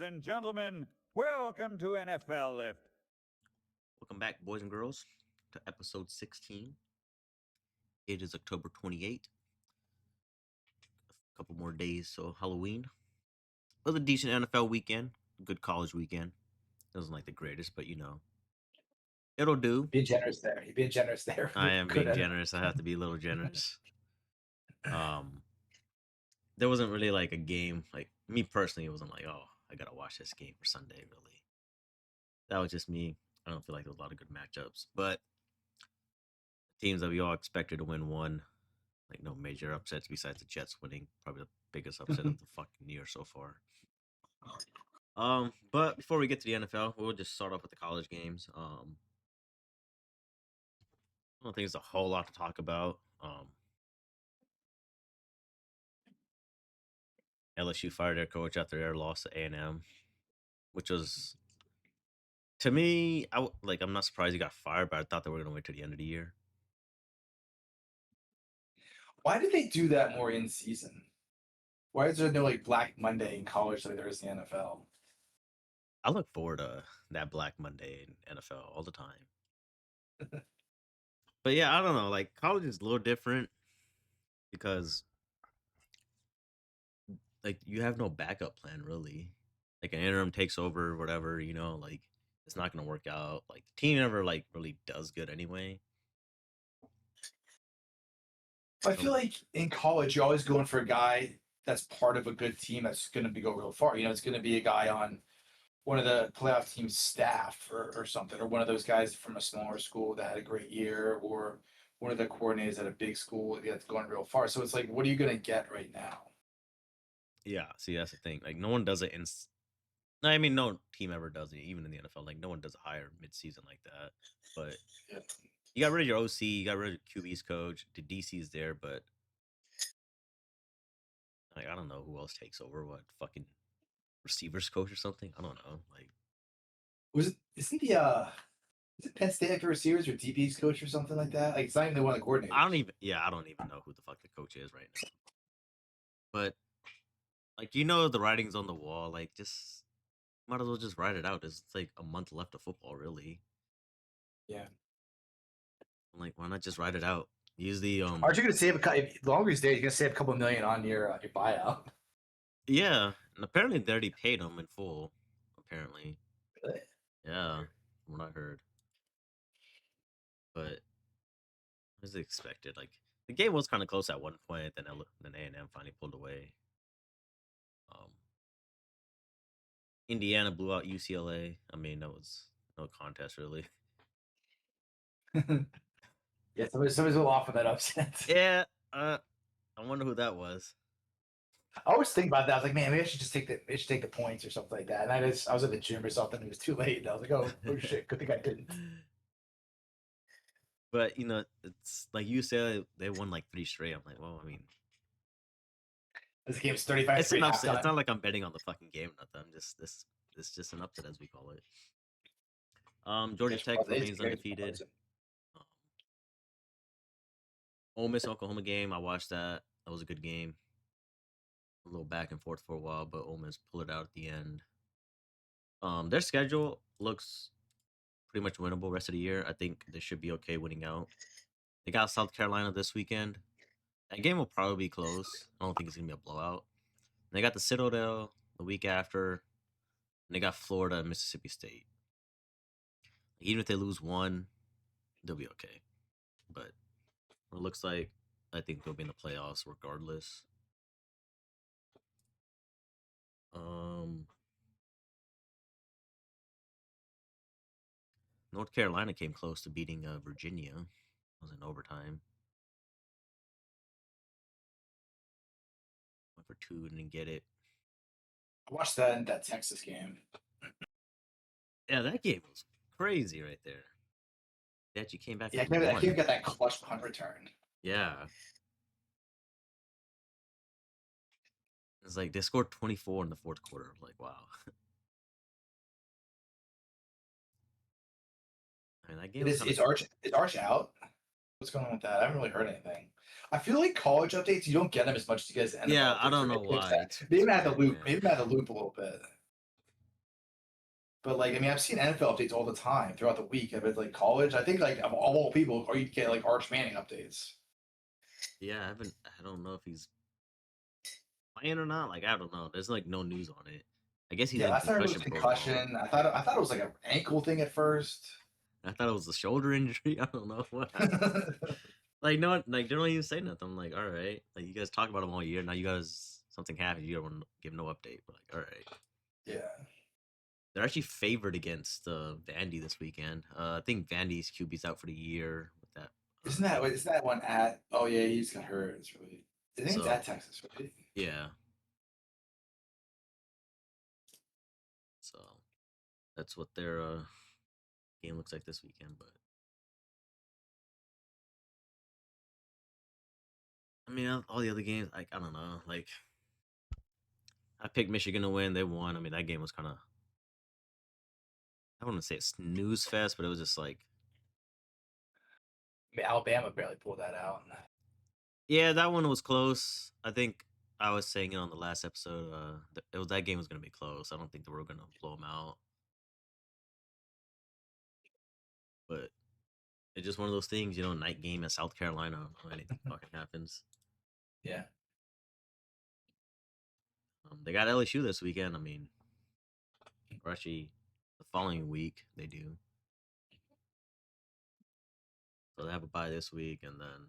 and gentlemen, welcome to NFL Lift. Welcome back, boys and girls, to episode 16. It is October 28th. A couple more days till Halloween. It was a decent NFL weekend. Good college weekend. It wasn't like the greatest, but it'll do. Being generous there. You're being generous there. I am being generous. I have to be a little generous. There wasn't really like a game. Like me personally, it wasn't like, oh, I gotta watch this game for Sunday. Really, that was just me. I don't feel like there was a lot of good matchups, but teams that we all expected to win won. Like no major upsets besides the Jets winning. Probably the biggest upset of the fucking year so far. But before we get to the NFL, we'll just start off with the college games. I don't think there's a whole lot to talk about. LSU fired their coach after their loss to A&M, which was, to me, I'm not surprised he got fired, but I thought they were gonna wait till the end of the year. Why did they do that more in season? Why is there no like Black Monday in college like there is in the NFL? I look forward to that Black Monday in NFL all the time. But yeah, I don't know. Like college is a little different because like you have no backup plan really. Like an interim takes over, whatever, like it's not gonna work out. Like the team never like really does good anyway. I feel like in college you're always going for a guy that's part of a good team that's going to go real far. It's going to be a guy on one of the playoff team's staff or something, or one of those guys from a smaller school that had a great year, or one of the coordinators at a big school that's going real far. So it's like, what are you going to get right now? Yeah, see, that's the thing. Like, no one does it I mean, no team ever does it, even in the NFL. Like, no one does a hire mid-season like that. But you got rid of your OC, you got rid of QB's coach, the DC's there, but like, I don't know who else takes over. What, fucking receivers coach or something? I don't know. Like, isn't Penn State like the receivers or DB's coach or something like that? Like, it's not even one of the coordinators. I don't even know who the fuck the coach is right now. But like, the writing's on the wall. Like, just might as well just write it out. It's like a month left of football, really. Yeah. I'm like, why not just write it out? Use the Aren't you gonna save the longer he's there? You're gonna save a couple million on your buyout. Yeah, and apparently they already paid him in full. Apparently. Really? Yeah, from what I heard. But as expected, like the game was kind of close at one point, then A&M finally pulled away. Indiana blew out UCLA. I mean, that was no contest really. Yeah, somebody's a little off of that upset. Yeah, I wonder who that was. I always think about that. I was like, man, maybe I should just take the points or something like that. And I was at the gym or something. It was too late. And I was like, oh shit, good thing I didn't. But it's like UCLA, they won like 3 straight. I'm like, well, I mean, this game's 35. It's an upset. It's not like I'm betting on the fucking game. Nothing. I'm just this. It's just an upset, as we call it. Georgia Tech remains undefeated. Ole Miss Oklahoma game. I watched that. That was a good game. A little back and forth for a while, but Ole Miss pulled it out at the end. Their schedule looks pretty much winnable rest of the year. I think they should be okay winning out. They got South Carolina this weekend. That game will probably be close. I don't think it's gonna be a blowout. And they got the Citadel the week after. And they got Florida and Mississippi State. Even if they lose one, they'll be okay. But it looks like I think they'll be in the playoffs regardless. North Carolina came close to beating Virginia. It was in overtime. Went for 2 and didn't get it. I watched that in that Texas game. Yeah, that game was crazy right there. They actually came back. Yeah, I can't get that clutch punt return. Yeah. It's like they scored 24 in the fourth quarter. I'm like, wow. I mean, that game is Arch out? What's going on with that? I haven't really heard anything. I feel like college updates, you don't get them as much as you guys. Yeah, I don't know why. Maybe I had to loop. Maybe I had to loop a little bit. But like, I mean, I've seen NFL updates all the time throughout the week. If it's like college, I think like of all people, or you get like Arch Manning updates. Yeah, I don't know if he's playing or not. Like I don't know. There's like no news on it. I guess he's Yeah, in I thought it was concussion protocol. concussion. I thought it was like an ankle thing at first. I thought it was a shoulder injury. I don't know what happened. Like no, like they don't even say nothing. I'm like, all right. Like you guys talk about him all year. Now you guys something happened. You don't give no update. But like, all right. Yeah. They're actually favored against Vandy this weekend. I think Vandy's QB's out for the year with that. Isn't that one at? Oh yeah, he just got hurt. It's really. I think it's So at Texas, right? yeah. So that's what their game looks like this weekend. But I mean, all the other games, like I don't know. Like I picked Michigan to win. They won. I mean, that game was kind of, I wouldn't say a snooze fest, but it was just like, I mean, Alabama barely pulled that out. yeah, that one was close. I think I was saying it on the last episode. It was that game was gonna be close. I don't think they were gonna blow them out, but it's just one of those things, you know. Night game at South Carolina, I don't know, anything fucking happens. Yeah. They got LSU this weekend. I mean, or actually, the following week they do. So they have a bye this week, and then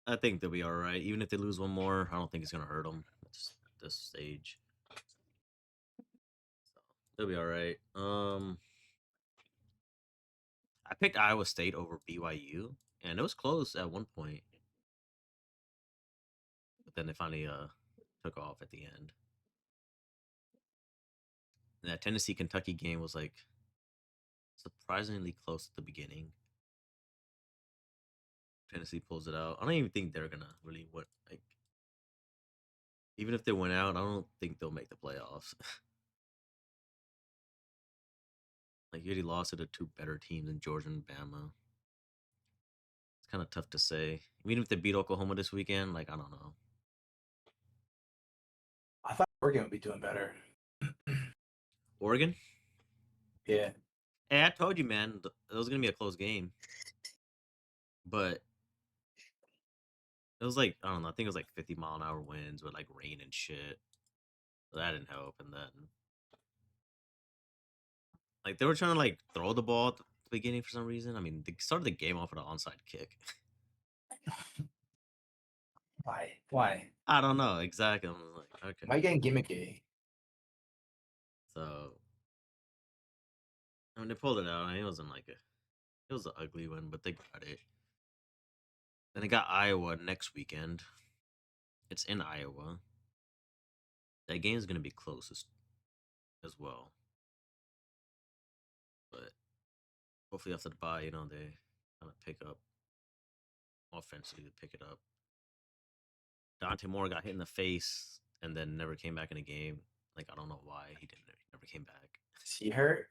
I think they'll be all right. Even if they lose one more, I don't think it's gonna hurt them at this stage. So they'll be all right. I picked Iowa State over BYU, and it was close at one point, but then they finally took off at the end. And that Tennessee Kentucky game was like surprisingly close at the beginning. Tennessee pulls it out. I don't even think they're gonna really what like. Even if they went out, I don't think they'll make the playoffs. Like you already lost to the two better teams in Georgia and Bama. It's kind of tough to say. Even if they beat Oklahoma this weekend, like I don't know. I thought Oregon would be doing better. Oregon? Yeah. Hey, I told you, man, it was gonna be a close game, but it was like I don't know. I think it was like 50-mile-an-hour winds with like rain and shit. So that didn't help. And then like they were trying to like throw the ball at the beginning for some reason. I mean, they started the game off with an onside kick. Why? Why? I don't know exactly. I'm like, okay. Why getting gimmicky? So I mean, they pulled it out. I mean, it wasn't like it was an ugly one, but they got it. Then they got Iowa next weekend. It's in Iowa. That game's gonna be close as well. But hopefully after the bye, you know, they kind of pick up offensively to pick it up. Dante Moore got hit in the face and then never came back in the game. Like I don't know why he never came back. Is he hurt?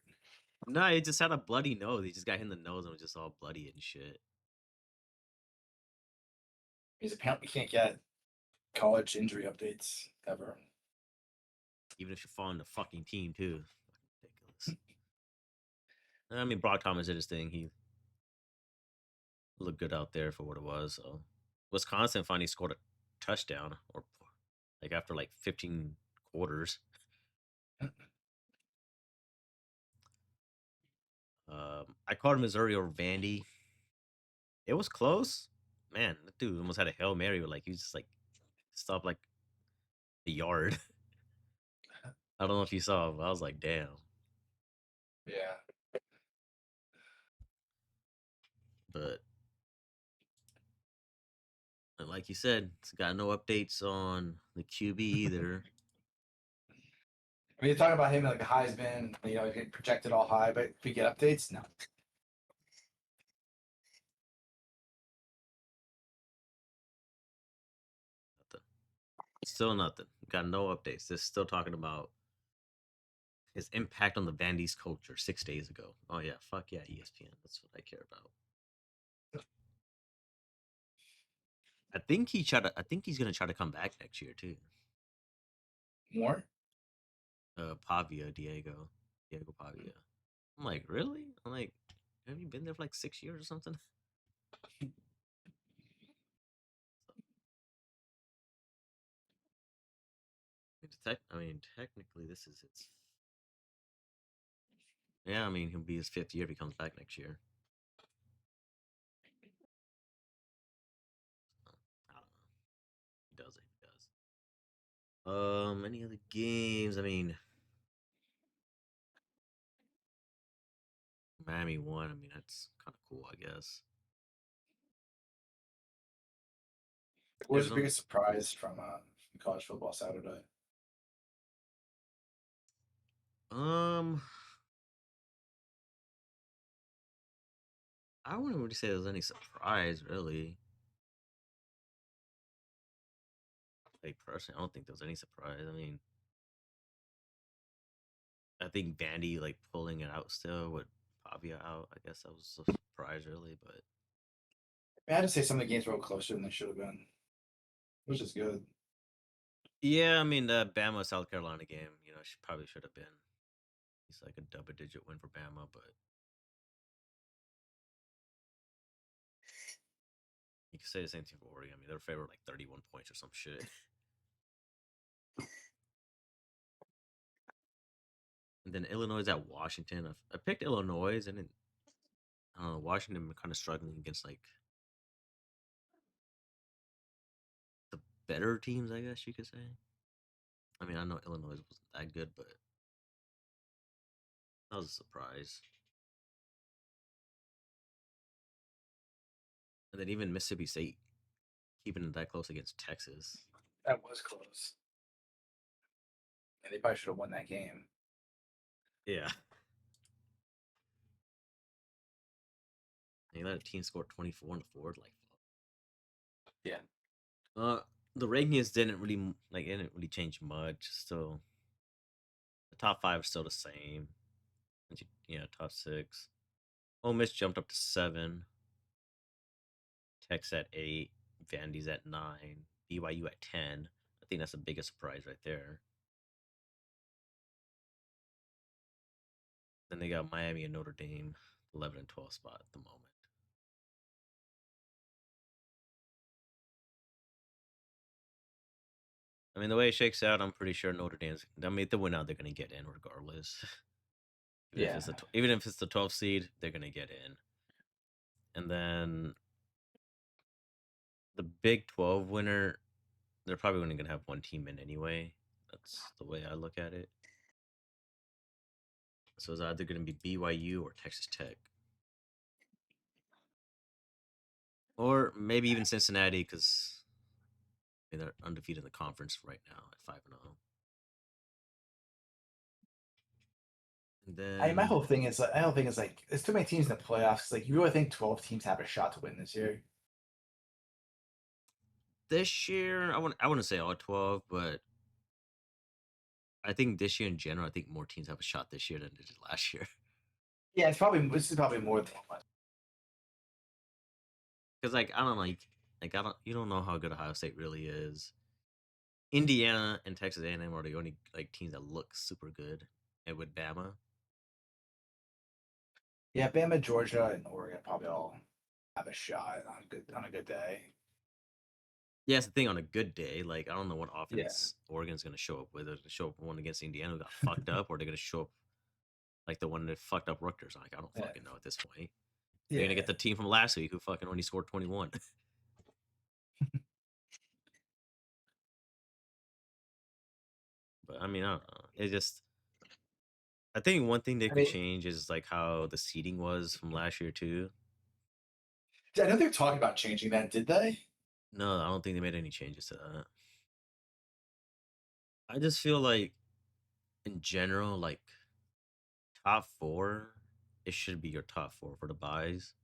No, he just had a bloody nose. He just got hit in the nose and was just all bloody and shit. Because apparently we can't get college injury updates ever. Even if you fall on the fucking team too. Ridiculous. I mean, Brock Thomas did his thing. He looked good out there for what it was. So Wisconsin finally scored a touchdown, or like after like 15 quarters. I called Missouri over Vandy. It was close. Man, that dude almost had a Hail Mary, but like he was just like stopped like the yard. I don't know if you saw, but I was like, damn. Yeah. But like you said, it's got no updates on the QB either. I mean, you're talking about him like a Heisman, you know, getting projected all high, but if we get updates, no. Nothing. Still nothing. Got no updates. They're still talking about his impact on the Vandy's culture 6 days ago. Oh yeah, fuck yeah, ESPN. That's what I care about. I think he's gonna try to come back next year too. More? Diego Pavia. I'm like, really? I'm like, have you been there for like 6 years or something? I mean, technically, this is its. Yeah, I mean, he'll be his 5th year if he comes back next year. I don't know. He does it. He does. Any other games? I mean, Miami won. I mean, that's kind of cool, I guess. What was the Arizona. biggest surprise from college football Saturday? Um, I wouldn't really say there's any surprise, really. Like personally, I don't think there was any surprise. I mean, I think Vandy like pulling it out still with Pavia out. I guess that was a surprise, really. But I had to say some of the games were closer than they should have been, which is good. yeah, I mean the Bama South Carolina game, she probably should have been. It's like a double-digit win for Bama, but you could say the same thing for Oregon. I mean, they're favored like 31 points or some shit. And then Illinois is at Washington. I picked Illinois, and then Washington kind of struggling against like the better teams, I guess you could say. I mean, I know Illinois wasn't that good, but that was a surprise. And then even Mississippi State keeping it that close against Texas. That was close. And they probably should have won that game. Yeah. And you let a team score 24 in the fourth, like. Yeah. The rankings didn't really change much. Still, the top 5 is still the same. Yeah, top 6. Ole Miss jumped up to 7. Tech's at 8. Vandy's at 9. BYU at 10. I think that's the biggest surprise right there. Then they got Miami and Notre Dame, 11 and 12 spot at the moment. I mean, the way it shakes out, I'm pretty sure Notre Dame's. I mean, if they win out, they're going to get in regardless. Even if it's the 12th seed, they're going to get in. And then the Big 12 winner, they're probably only going to have one team in anyway. That's the way I look at it. So it's either going to be BYU or Texas Tech. Or maybe even Cincinnati, because they're undefeated in the conference right now at 5-0. And then My whole thing is like there's too many teams in the playoffs. Like you really think 12 teams have a shot to win this year? this year, I wouldn't say all 12, but I think this year in general, I think more teams have a shot this year than they did last year. Yeah, this is probably more than one. Because I don't you don't know how good Ohio State really is. Indiana and Texas A&M are the only like teams that look super good, and with Bama. Yeah, Bama, Georgia, and Oregon probably all have a shot on a good day. Yeah, that's the thing. On a good day, like I don't know what offense Oregon's going to show up with. They're going to show up one against Indiana who got fucked up, or they're going to show up like the one that fucked up Rutgers. Like I don't fucking know at this point. They're going to get the team from last week who fucking only scored 21. But I mean, I don't know. It just, I think one thing they could change is like how the seating was from last year too. I know they're talking about changing that. Did they? No, I don't think they made any changes to that. I just feel like, in general, like top 4, it should be your top 4 for the buys.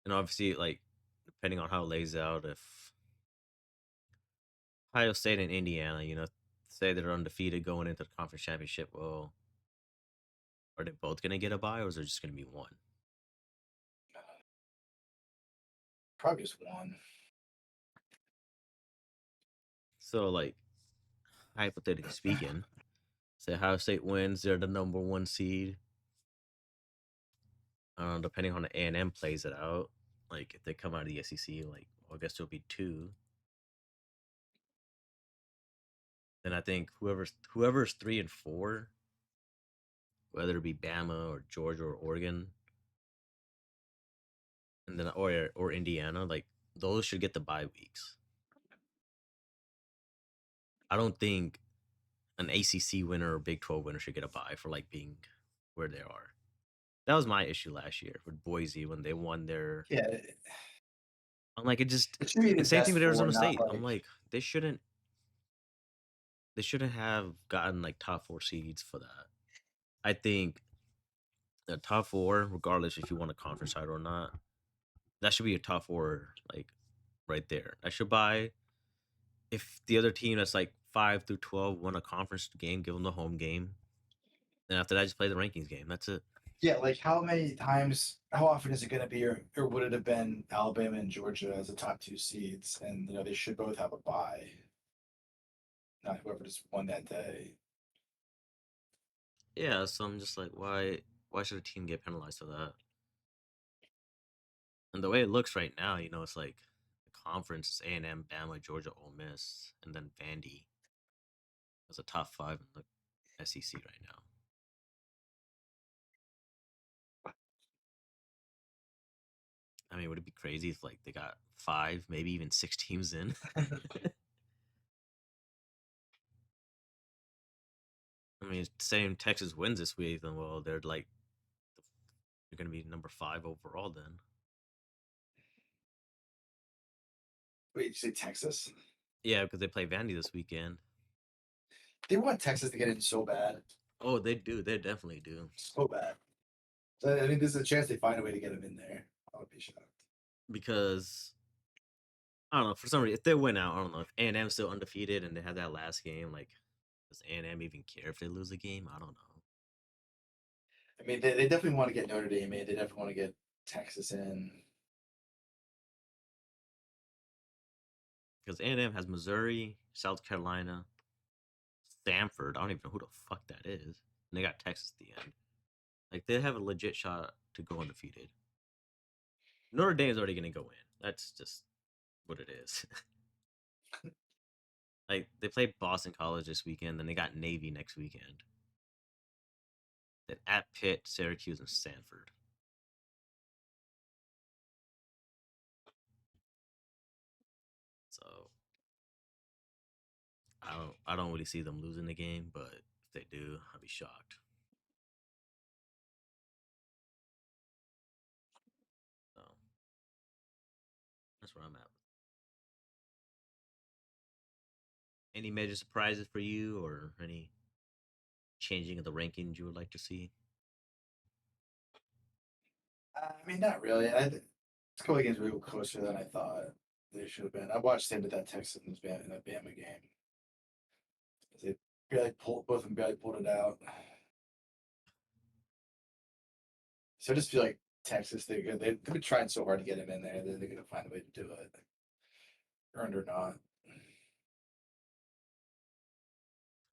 And obviously, like depending on how it lays out, if Ohio State and Indiana, say they're undefeated going into the conference championship, well, are they both going to get a buy, or is there just going to be one? Probably just one. So, like, hypothetically speaking, say Ohio State wins, they're the number 1 seed. Depending on the A&M plays it out, like if they come out of the SEC, like well, I guess it'll be 2. Then I think whoever's 3 and 4, whether it be Bama or Georgia or Oregon, and then or Indiana, like those should get the bye weeks. I don't think an ACC winner or Big 12 winner should get a bye for like being where they are. That was my issue last year with Boise when they won their. Yeah, I'm like, it just it should be the the same thing best with four, Arizona not State. I'm like like, they shouldn't have gotten like top 4 seeds for that. I think the top 4, regardless if you want a conference title or not, that should be a top 4 like right there. I should buy if the other team that's like 5 through 12 won a conference game, give them the home game. Then after that, just play the rankings game. That's it. yeah, like how often is it going to be, or would it have been Alabama and Georgia as the top 2 seeds, and they should both have a bye, not whoever just won that day. Yeah, so I'm just like, why should a team get penalized for that? And the way it looks right now, it's like the conference is A&M, Bama, Georgia, Ole Miss, and then Vandy as a top 5 in the SEC right now. I mean, would it be crazy if like they got 5, maybe even 6 teams in? I mean, same Texas wins this week, then well, they're going to be number 5 overall then. Wait, did you say Texas? Yeah, because they play Vandy this weekend. They want Texas to get in so bad, Oh, they do. They definitely do. so bad. So, I mean, there's a chance they find a way to get them in there. I would be shocked. Because I don't know, for some reason, if they win out, I don't know if A&M's still undefeated and they have that last game. Like, does A&M even care if they lose a game? I don't know. I mean, they definitely want to get Notre Dame in. They definitely want to get Texas in. Because A&M has Missouri, South Carolina, Stanford. I don't even know who the fuck that is. And they got Texas at the end. Like, they have a legit shot to go undefeated. Notre Dame's already going to go in. That's just what it is. Like, they played Boston College this weekend, then they got Navy next weekend. Then at Pitt, Syracuse, and Stanford. So I don't really see them losing the game, but if they do, I'll be shocked. So that's where I'm at. Any major surprises for you or any changing of the rankings you would like to see? I mean, not really. This couple of games were closer than I thought they should have been. I watched the end of that Texans and that Bama game. They both of them barely pulled it out. So I just feel like Texas, they've been trying so hard to get him in there. They're going to find a way to do it, earned or not.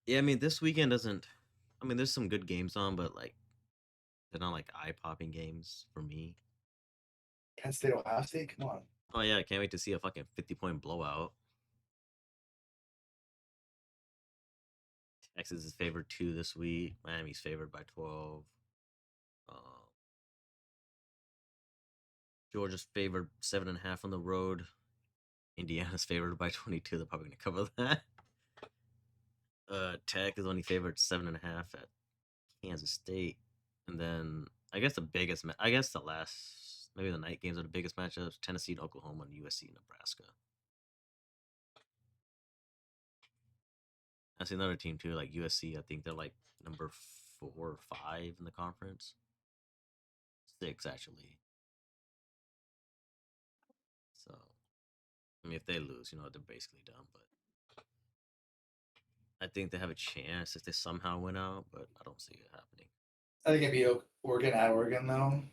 Yeah, I mean this weekend doesn't. I mean, there's some good games on, but like they're not like eye popping games for me. Penn State, Ohio State, come on. Oh yeah, I can't wait to see a fucking 50-point blowout. Texas is favored 2 this week. Miami's favored by 12. Um, Georgia's favored 7.5 on the road. Indiana's favored by 22. They're probably gonna cover that. Tech is only favored 7.5 at Kansas State, and then I guess the last maybe the night games are the biggest matchups: Tennessee and Oklahoma, and USC and Nebraska. That's another team too, like USC. I think they're like number 4 or 5 in the conference. 6 actually. So, I mean, if they lose, they're basically done. But I think they have a chance if they somehow win out, but I don't see it happening. I think it'd be Oregon at Oregon, though.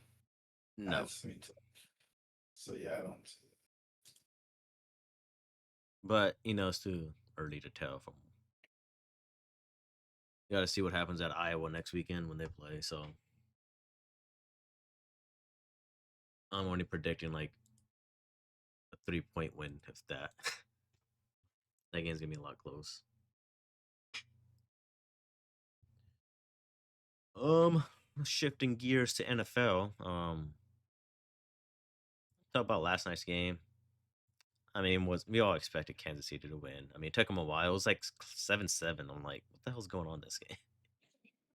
No. That's me too. So, yeah, I don't see it. But, it's too early to tell from got to see what happens at Iowa next weekend when they play. So I'm only predicting like a 3-point win, if that. That game's gonna be a lot close. Shifting gears to NFL. Talk about last night's game. I mean, we all expected Kansas City to win. I mean, it took them a while. It was like 7-7. I'm like, what the hell's going on this game?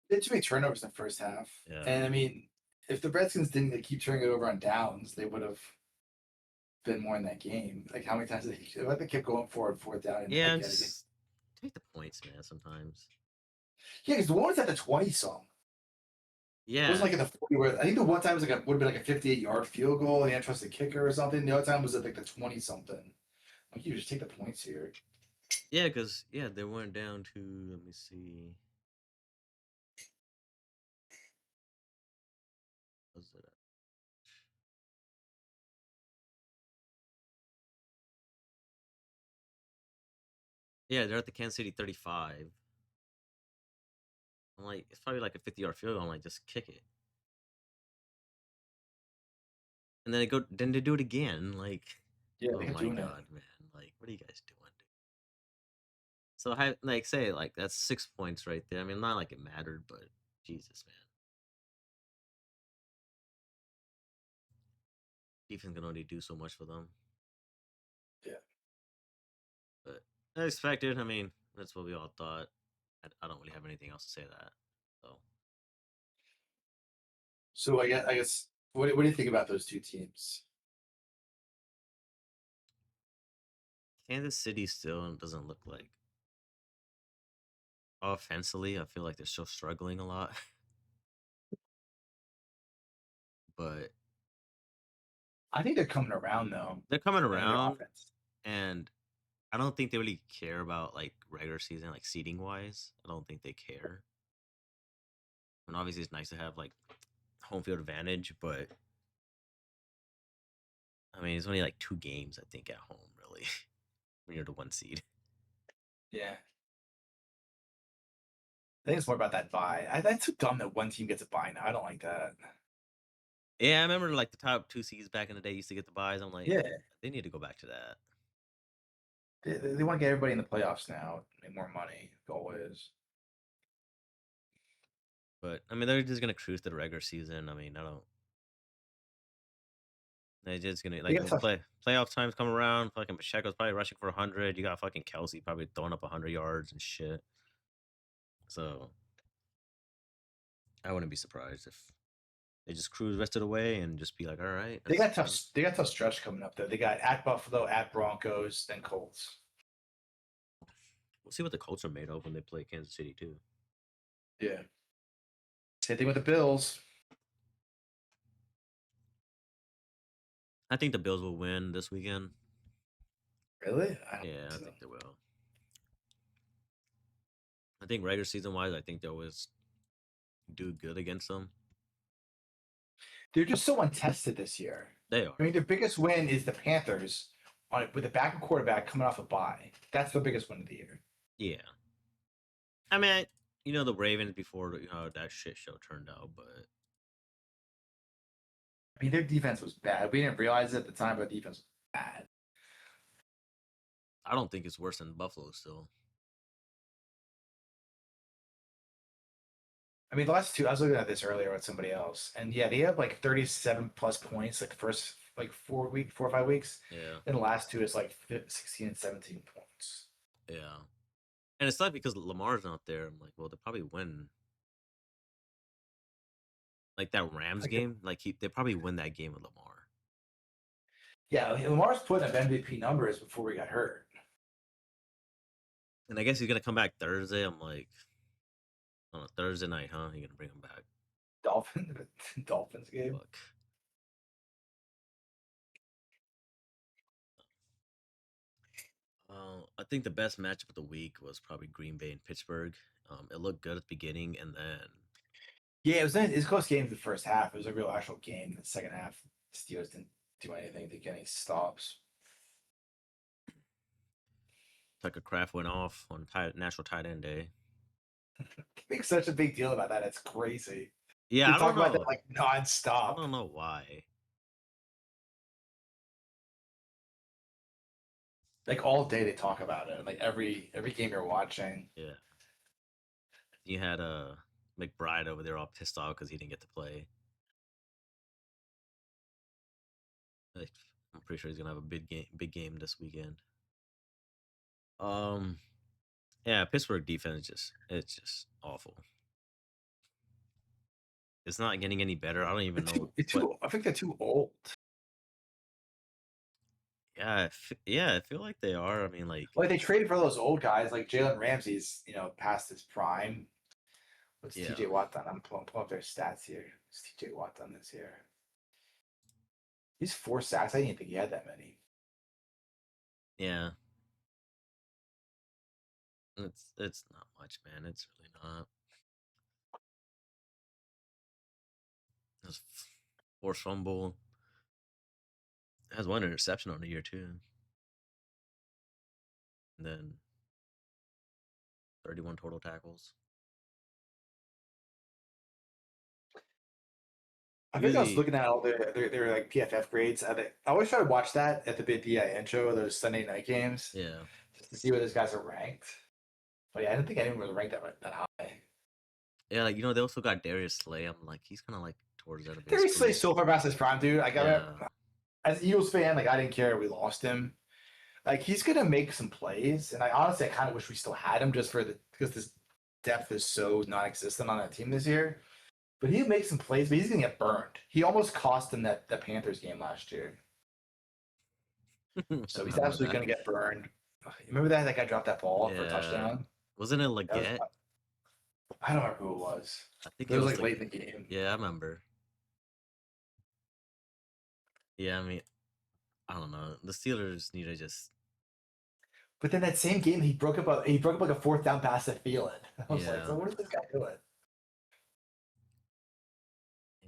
They had too many turnovers in the first half. Yeah. And I mean, if the Redskins didn't keep turning it over on downs, they would have been more in that game. Like how many times they kept going forward, fourth down, and Yeah, like, getting it. just take the points, man. Sometimes. Yeah, because the one was at the 20 song. It Yeah. wasn't like at the 40 where I think the one time was like would have been like a 58-yard field goal and he had to trust the kicker or something. The other time was at like the 20 something. Like you just take the points here. Yeah, because they went down to, let me see. Was it? Yeah, they're at the Kansas City 35. I'm like, it's probably like a 50-yard field goal. I'm like, just kick it. And then they do it again. Like, Yeah, oh they kept my doing god, man! Like, what are you guys doing? So I like say like that's 6 points right there. I mean, not like it mattered, but Jesus, man, defense can only do so much for them. Yeah. But I expected. I mean, that's what we all thought. I don't really have anything else to say to that. So So I guess what do you think about those two teams? Kansas City still doesn't look like offensively. I feel like they're still struggling a lot. But I think they're coming around though. they're coming in their around, offense. and I don't think they really care about like regular season, like seating wise. I don't think they care. And obviously, it's nice to have like home field advantage, but I mean, it's only like 2 games, I think, at home, really, when you're the 1 seed. Yeah. I think it's more about that bye. That's so dumb that one team gets a bye now. I don't like that. Yeah, I remember like the top 2 seeds back in the day used to get the buys. I'm like, Yeah. they need to go back to that. They want to get everybody in the playoffs now, make more money. Goal is. But I mean, they're just gonna cruise to the regular season. I mean, I don't. They're just gonna They like got when tough. playoff times come around. Fucking Pacheco's probably rushing for 100. You got fucking Kelsey probably throwing up 100 yards and shit. So I wouldn't be surprised if they just cruise the rest of the way and just be like, all right. They got tough. They got tough stretch coming up though. They got at Buffalo, at Broncos, then Colts. We'll see what the Colts are made of when they play Kansas City too. Yeah. Same thing with the Bills. I think the Bills will win this weekend. Really? I think they will. I think regular season wise, I think they always do good against them. They're just so untested this year. They are. I mean, their biggest win is the Panthers with a backup quarterback coming off a bye. That's the biggest win of the year. Yeah. I mean, the Ravens before that shit show turned out, but I mean, their defense was bad. We didn't realize it at the time, but defense was bad. I don't think it's worse than Buffalo still. I mean, the last two, I was looking at this earlier with somebody else, and yeah, they have like 37 plus points like the first like 4 or 5 weeks. Yeah. And the last two is like 16 and 17 points. Yeah. And it's not because Lamar's not there. I'm like, well, they probably win. Like that Rams game, like they probably win that game with Lamar. Yeah, Lamar's putting up MVP numbers before he got hurt. And I guess he's gonna come back Thursday. I'm like, on a Thursday night, huh? You're gonna bring him back? Dolphins game. Fuck. I think the best matchup of the week was probably Green Bay and Pittsburgh. It looked good at the beginning, and then Yeah, it was a close game for the first half. It was a real actual game. In the second half, the Steelers didn't do anything to get any stops. Tucker Craft went off on National Tight End Day. They make such a big deal about that. It's crazy. Yeah, They I talk don't about that know. like I nonstop. don't know why. Like all day they talk about it. Like every game you're watching. Yeah, you had McBride over there all pissed off because he didn't get to play. Like, I'm pretty sure he's gonna have a big game this weekend. Um, yeah, Pittsburgh defense it's just awful. It's not getting any better. I don't even know what. I think they're too old. Yeah, I feel like they are. I mean, like, Like they traded for those old guys, like Jalen Ramsey's, past his prime. What's yeah, TJ Watt done? I'm pulling up their stats here. What's TJ Watt done this year? He's 4 sacks. I didn't think he had that many. yeah. It's not much, man. It's really not. It's forced fumble. Has one interception on the year too. And then 31 total tackles. I think I was Really, looking at all their like PFF grades. I always try to watch that at the intro of those Sunday night games yeah. just to see where those guys are ranked. But yeah, I didn't think anyone was ranked that high. Yeah, like, they also got Darius Slay. I'm like, he's kind of like towards that of his Darius Slay's career. so far past his prime, dude. Yeah, As an Eagles fan, like I didn't care we lost him. Like he's gonna make some plays, and I kind of wish we still had him just because this depth is so non-existent on that team this year. But he'll make some plays, but he's gonna get burned. He almost cost him that Panthers game last year, so he's remember absolutely that. gonna get burned. Remember that guy dropped that ball for a Yeah, touchdown? wasn't it That was, Leggett? I don't remember who it was. I think It it was was like like, late in the game. yeah, I remember. Yeah, I mean, I don't know. The Steelers need to just, But then that same game, he broke up like a fourth down pass to Thielen. I was like, yeah, so what is this guy doing?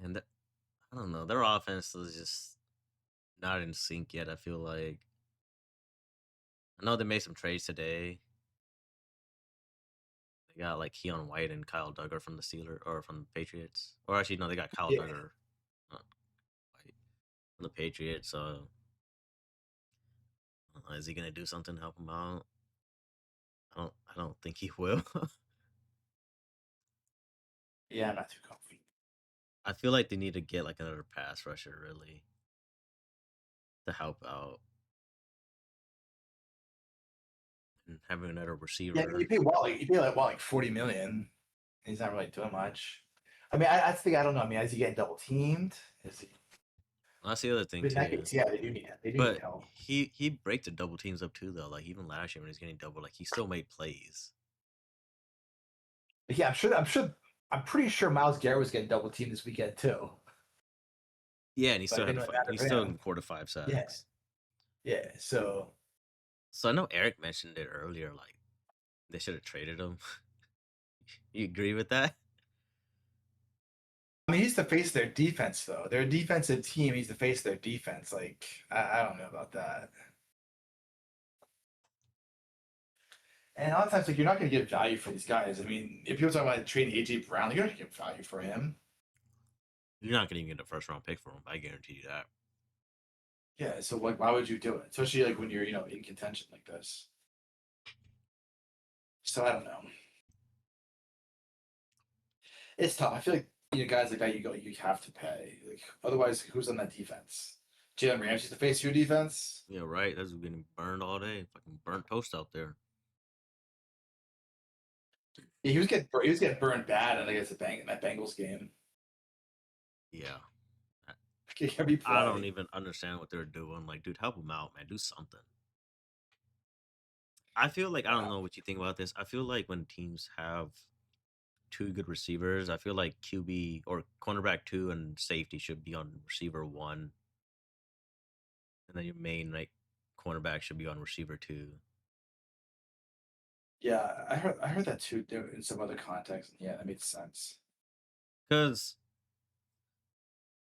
and I don't know. Their offense is just not in sync yet. I feel like I know they made some trades today. They got like Keon White and Kyle Duggar from the Steelers or from the Patriots. Or actually, no, they got Kyle Yeah. Duggar, not White, from the Patriots. So is he gonna do something to help him out? I don't think he will. Yeah, I'm not too confident. I feel like they need to get like another pass rusher really to help out and having another receiver. Yeah, I mean, you pay like 40 million. He's not really doing much. I mean, I think I don't know. I mean, is he getting double teamed? Is he? That's the other thing But in that too. case, yeah, they do need But help. he break the double teams up too though. Like even last year when he's getting double, like he still made plays. But yeah, I'm pretty sure Miles Garrett was getting double teamed this weekend too. Yeah, and he But still it had didn't to really matter he for still him. recorded 5 Yeah. sacks. Yeah, so So I know Eric mentioned it earlier, like they should have traded him. You agree with that? I mean, he's the face of their defense, though. They're a defensive team. He's the face of their defense. Like, I don't know about that. And a lot of times, like, you're not going to get value for these guys. I mean, if people talk about trading AJ Brown, you're not going to get value for him. You're not gonna even get a first round pick for him. I guarantee you that. Yeah, so like, why would you do it? Especially like when you're, in contention like this. So I don't know. It's tough. I feel like guys like that, you have to pay. Like, otherwise, who's on that defense? Jalen Ramsey's the face of your defense. Yeah, right. That's getting burned all day. Fucking burnt toast out there. Yeah, he was getting burned bad, and I guess in that Bengals game. Yeah. Every play. I don't even understand what they're doing. Like, dude, help them out, man. Do something. I feel like I don't know what you think about this. I feel like when teams have two good receivers, I feel like QB or cornerback 2 and safety should be on receiver 1, and then your main like cornerback should be on receiver 2. Yeah, I heard that too in some other context. Yeah, that makes sense. Because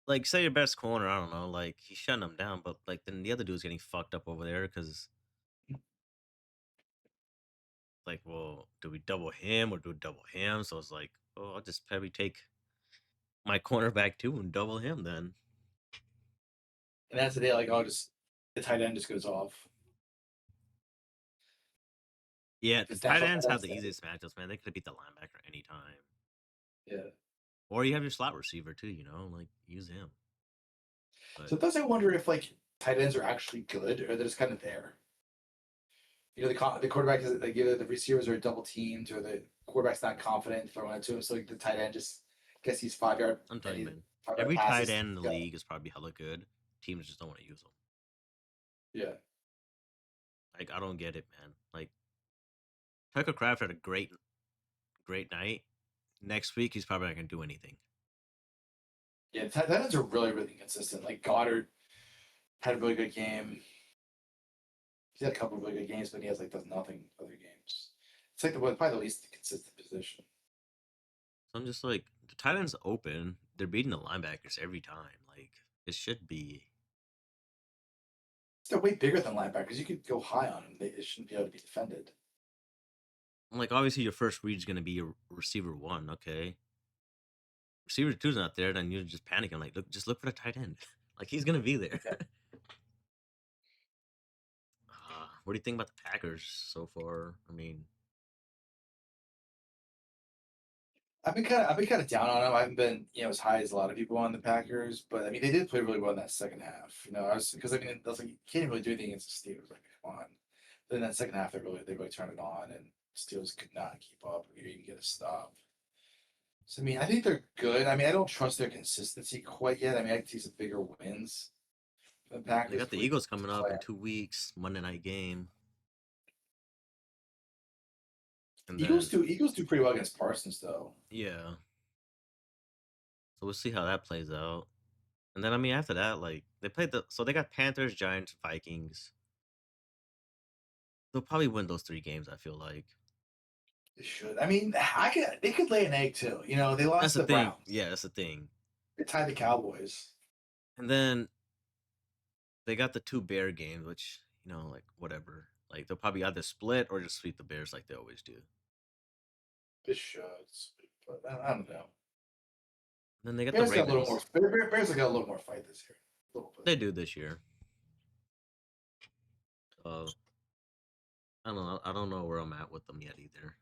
like, say your best corner, I don't know, like he's shutting them down, but like then the other dude's getting fucked up over there because like, well, do we double him or do we double him? So it's like, oh, I'll just probably take my cornerback too and double him then. And that's the day, like, I'll just the tight end just goes off. Yeah, the Because tight natural ends tight have ends, the easiest matchups, man. They could beat the linebacker anytime. yeah. Or you have your slot receiver too, like use him. But Sometimes I wonder if like tight ends are actually good or they're just kind of there. The quarterback is like either the receivers are double teamed or the quarterback's not confident throwing it to him, so like the tight end just gets these 5 yard I'm telling you, man, 5 yard every tight passes. end in the Go. league is probably hella good. Teams just don't want to use them. Yeah, Like, I don't get it, man. Like, Tucker Craft had a great night. Next week, he's probably not gonna do anything. yeah. Tight ends are really consistent. Like Goddard had a really good game. He's had a couple of really good games, but he has like does nothing other games. It's like probably the least consistent position. So I'm just like, the tight end's open. They're beating the linebackers every time. Like, it should be. They're way bigger than linebackers. You could go high on them. They shouldn't be able to be defended. Like, obviously, your first read is gonna be your receiver one. Okay, receiver two's not there, then you're just panicking. Like, just look for the tight end. Like, he's gonna be there. Yeah. What do you think about the Packers so far? I mean, I've been kind of down on them. I haven't been as high as a lot of people on the Packers, but I mean they did play really well in that second half. I was because I mean that's like you can't really do anything against the Steelers. Like come on, but in that second half they really turned it on, and Steelers could not keep up or even get a stop. So I mean I think they're good. I mean I don't trust their consistency quite yet. I mean I can see some bigger wins for the they Packers got if the we Eagles coming up play. in 2 weeks, Monday night game, and then Eagles do pretty well against Parsons though. yeah. So we'll see how that plays out. And then I mean after that, like they got Panthers, Giants, Vikings. They'll probably win those 3 games, I feel like. They should. I mean they could lay an egg too. They That's lost the to the thing. Browns. Yeah, that's the thing. They tied the Cowboys. And then they got the 2 Bear games, which, like whatever. Like they'll probably either split or just sweep the Bears like they always do. They should, but I don't know. And then they got the Bears got a little more. Ravens. Bears have got a little more fight this year. A little bit. They do this year. I don't know. I don't know where I'm at with them yet either.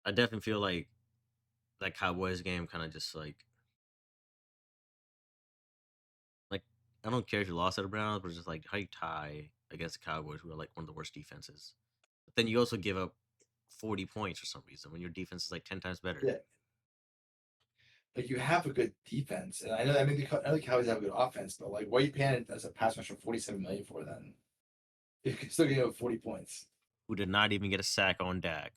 I definitely feel like that Cowboys game kind of just like I don't care if you lost at the Browns, but it's just like how you tie against the Cowboys, who are like one of the worst defenses. But then you also give up 40 points for some reason when your defense is like 10 times better. Yeah. Like you have a good defense, and I know. I mean, I know the Cowboys have a good offense, but like, what are you paying as a pass rusher $47 million for then? You can still get 40 points. Who did not even get a sack on Dak.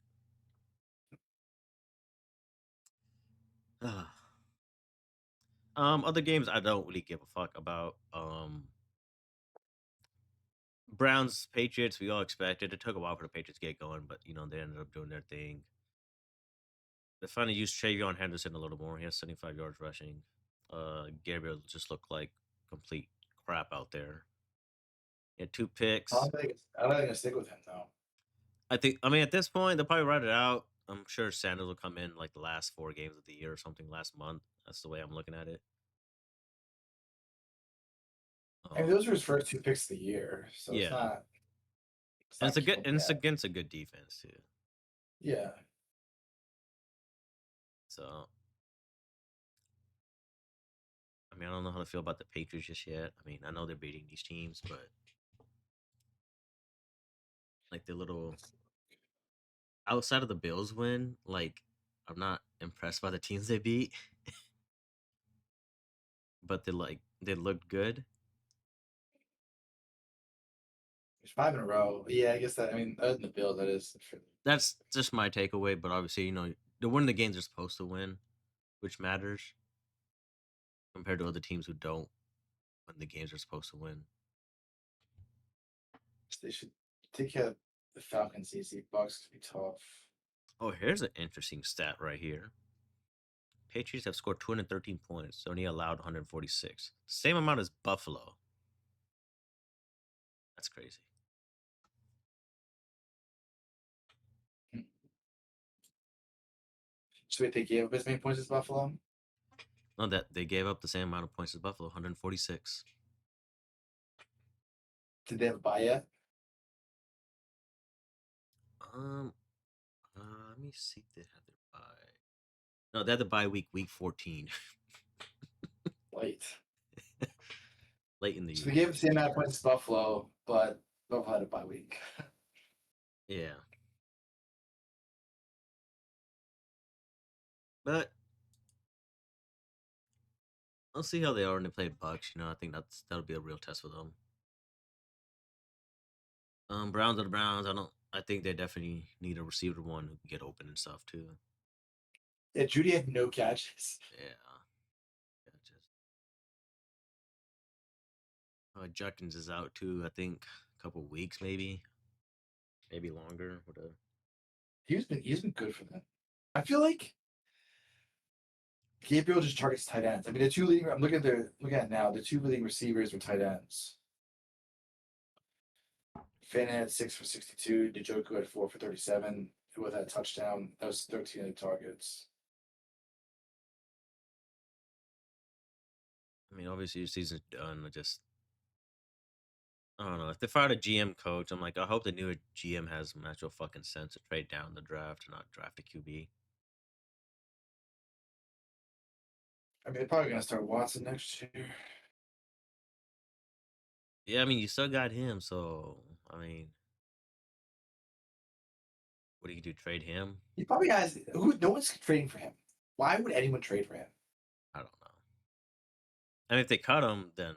Other games I don't really give a fuck about. Browns, Patriots, we all expected. It took a while for the Patriots to get going, but they ended up doing their thing. They finally used Travion Henderson a little more. He has 75 yards rushing. Gabriel just looked like complete crap out there. He had 2 picks. I don't think I stick with him though. I mean, at this point, they'll probably write it out. I'm sure Sanders will come in like the last 4 games of the year or something last month. That's the way I'm looking at it. I mean, those were his first 2 picks of the year, so Yeah. it's not. And it's a good, killed and it's yet. against a good defense too. Yeah. So, I mean, I don't know how to feel about the Patriots just yet. I mean, I know they're beating these teams, but like the little outside of the Bills win, like I'm not impressed by the teams they beat, but they looked good. There's 5 in a row. Yeah, I guess that. I mean, other than the Bills, that is. That's just my takeaway. But obviously, they're winning the games they're supposed to win, which matters compared to other teams who don't win the games they're supposed to win. They should take care of the Falcons easy. Bucks could be tough. Oh, here's an interesting stat right here. Patriots have scored 213 points, only allowed 146. Same amount as Buffalo. That's crazy. So wait, they gave up as many points as Buffalo? No, that they gave up the same amount of points as Buffalo, 146. Did they have a bye yet? Um, let me see if they have their bye. No, they had the bye week 14, Late. late in the So they year. gave up the same amount of points as Buffalo, but Buffalo had a bye week. Yeah, but I'll see how they are when they play Bucks. You know, I think that'll be a real test for them. Browns are the Browns. I think they definitely need a receiver one who can get open and stuff too. Yeah, Judy had no catches. Yeah. Judkins is out too. I think a couple weeks, maybe longer. Whatever. He's been good for them. I feel like Gabriel just targets tight ends. I mean, the two leading. I'm looking at it now. The two leading receivers were tight ends. Fannin had 6 for 62. Njoku had 4 for 37 with that touchdown. That was 13 targets. I mean, obviously your season's done. I don't know. If they fired a GM coach, I'm like, I hope the new GM has some actual fucking sense to trade down the draft and not draft a QB. I mean, they're probably going to start Watson next year. Yeah, I mean, you still got him, so I mean, what do you do? Trade him? He probably has. No one's trading for him. Why would anyone trade for him? I don't know. I mean, if they cut him, then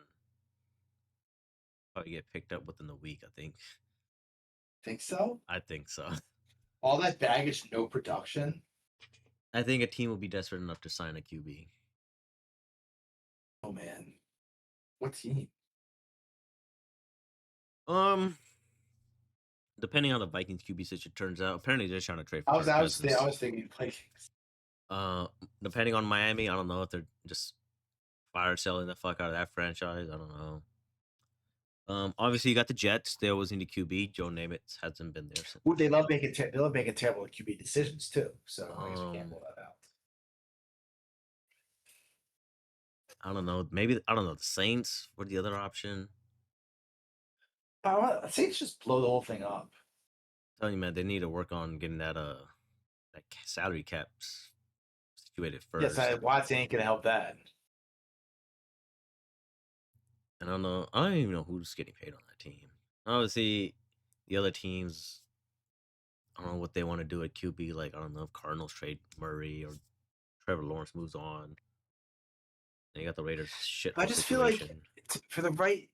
probably get picked up within the week. I think. Think so? I think so. All that baggage, no production. I think a team will be desperate enough to sign a QB. Oh man, what team? Depending on the Vikings QB situation turns out, apparently they're trying to trade for I was Kirk Cousins. thinking Vikings. Depending on Miami, I don't know if they're just fire selling the fuck out of that franchise. I don't know. Obviously you got the Jets. They always need a QB. Joe Namath hasn't been there since. Well, they love making terrible QB decisions too. So I guess we can't pull that out. I don't know. Maybe I don't know. The Saints were the other option. Saints just blow the whole thing up. I'm telling you, man, they need to work on getting that salary caps situated first. Yes, Watson ain't gonna help that. And I don't know. I don't even know who's getting paid on that team. Obviously, the other teams, I don't know what they want to do at QB. Like, I don't know if Cardinals trade Murray or Trevor Lawrence moves on. And you got the Raiders shit. I just feel like for the right,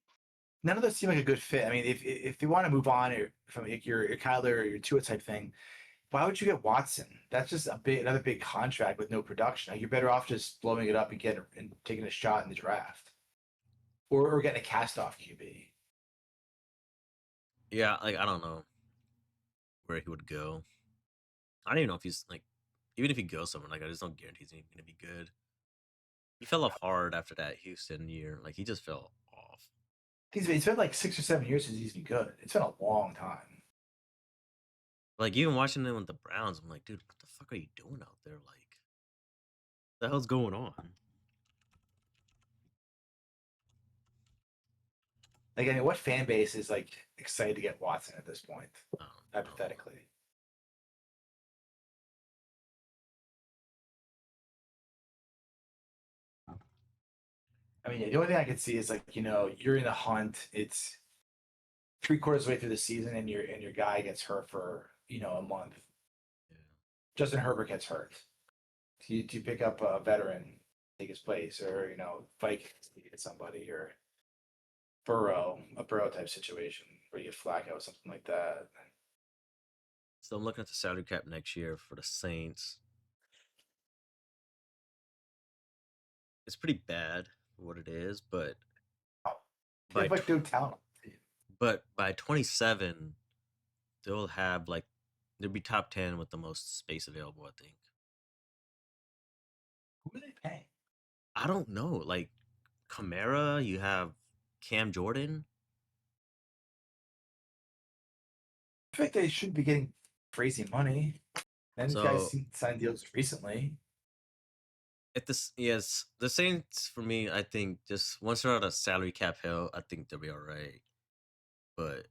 none of those seem like a good fit. I mean, if they want to move on from your Kyler or your Tua type thing, why would you get Watson? That's just another big contract with no production. Like, you're better off just blowing it up and taking a shot in the draft, or getting a cast off QB. Yeah, like I don't know where he would go. I don't even know if he's like, even if he goes somewhere, like I just don't guarantee he's gonna be good. He fell off hard after that Houston year. Like he just fell off. It's been like 6 or 7 years since he's been good. It's been a long time. Like even watching them with the Browns, I'm like, dude, what the fuck are you doing out there? Like, what the hell's going on? Like, I mean, what fan base is like excited to get Watson at this point? Hypothetically. I mean, the only thing I could see is like, you're in a hunt. It's 3/4 of the way through the season, and your guy gets hurt for a month. Yeah. Justin Herbert gets hurt. Do you pick up a veteran, take his place, or Vikings get somebody, or a Burrow type situation where you get Flacco or something like that? So I'm looking at the salary cap next year for the Saints. It's pretty bad for what it is, but They have like no talent. but by 27, they'll have like they'll be top 10 with the most space available. I think. Who are they paying? I don't know. Like Kamara, you have Cam Jordan. I feel like they should be getting crazy money. And these guys So signed deals recently. if this yes, the Saints for me, I think just once they're out of salary cap hell, I think they'll be all right. But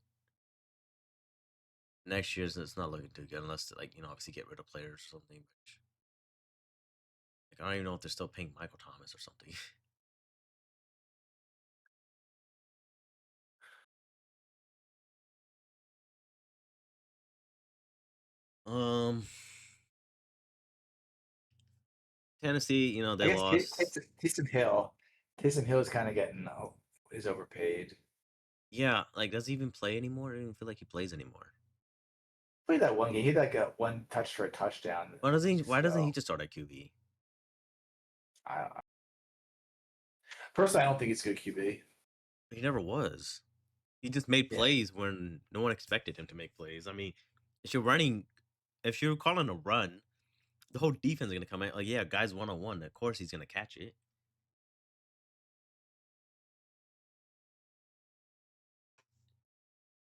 next year's it's not looking too good unless like obviously get rid of players or something. Which, like I don't even know if they're still paying Michael Thomas or something. um, Tennessee, I they guess lost. Taysom Hill is kind of getting is overpaid. Yeah, like does he even play anymore? I don't even feel like he plays anymore. Played that one game. He had like a one touch for a touchdown. Why doesn't he? Why doesn't he So just start at QB? I personally, I don't think it's good QB. He never was. He just made Yeah, plays when no one expected him to make plays. I mean, if you're running, if you're calling a run, the whole defense is gonna come out. Like, yeah, guys 1-on-1. Of course, he's gonna catch it.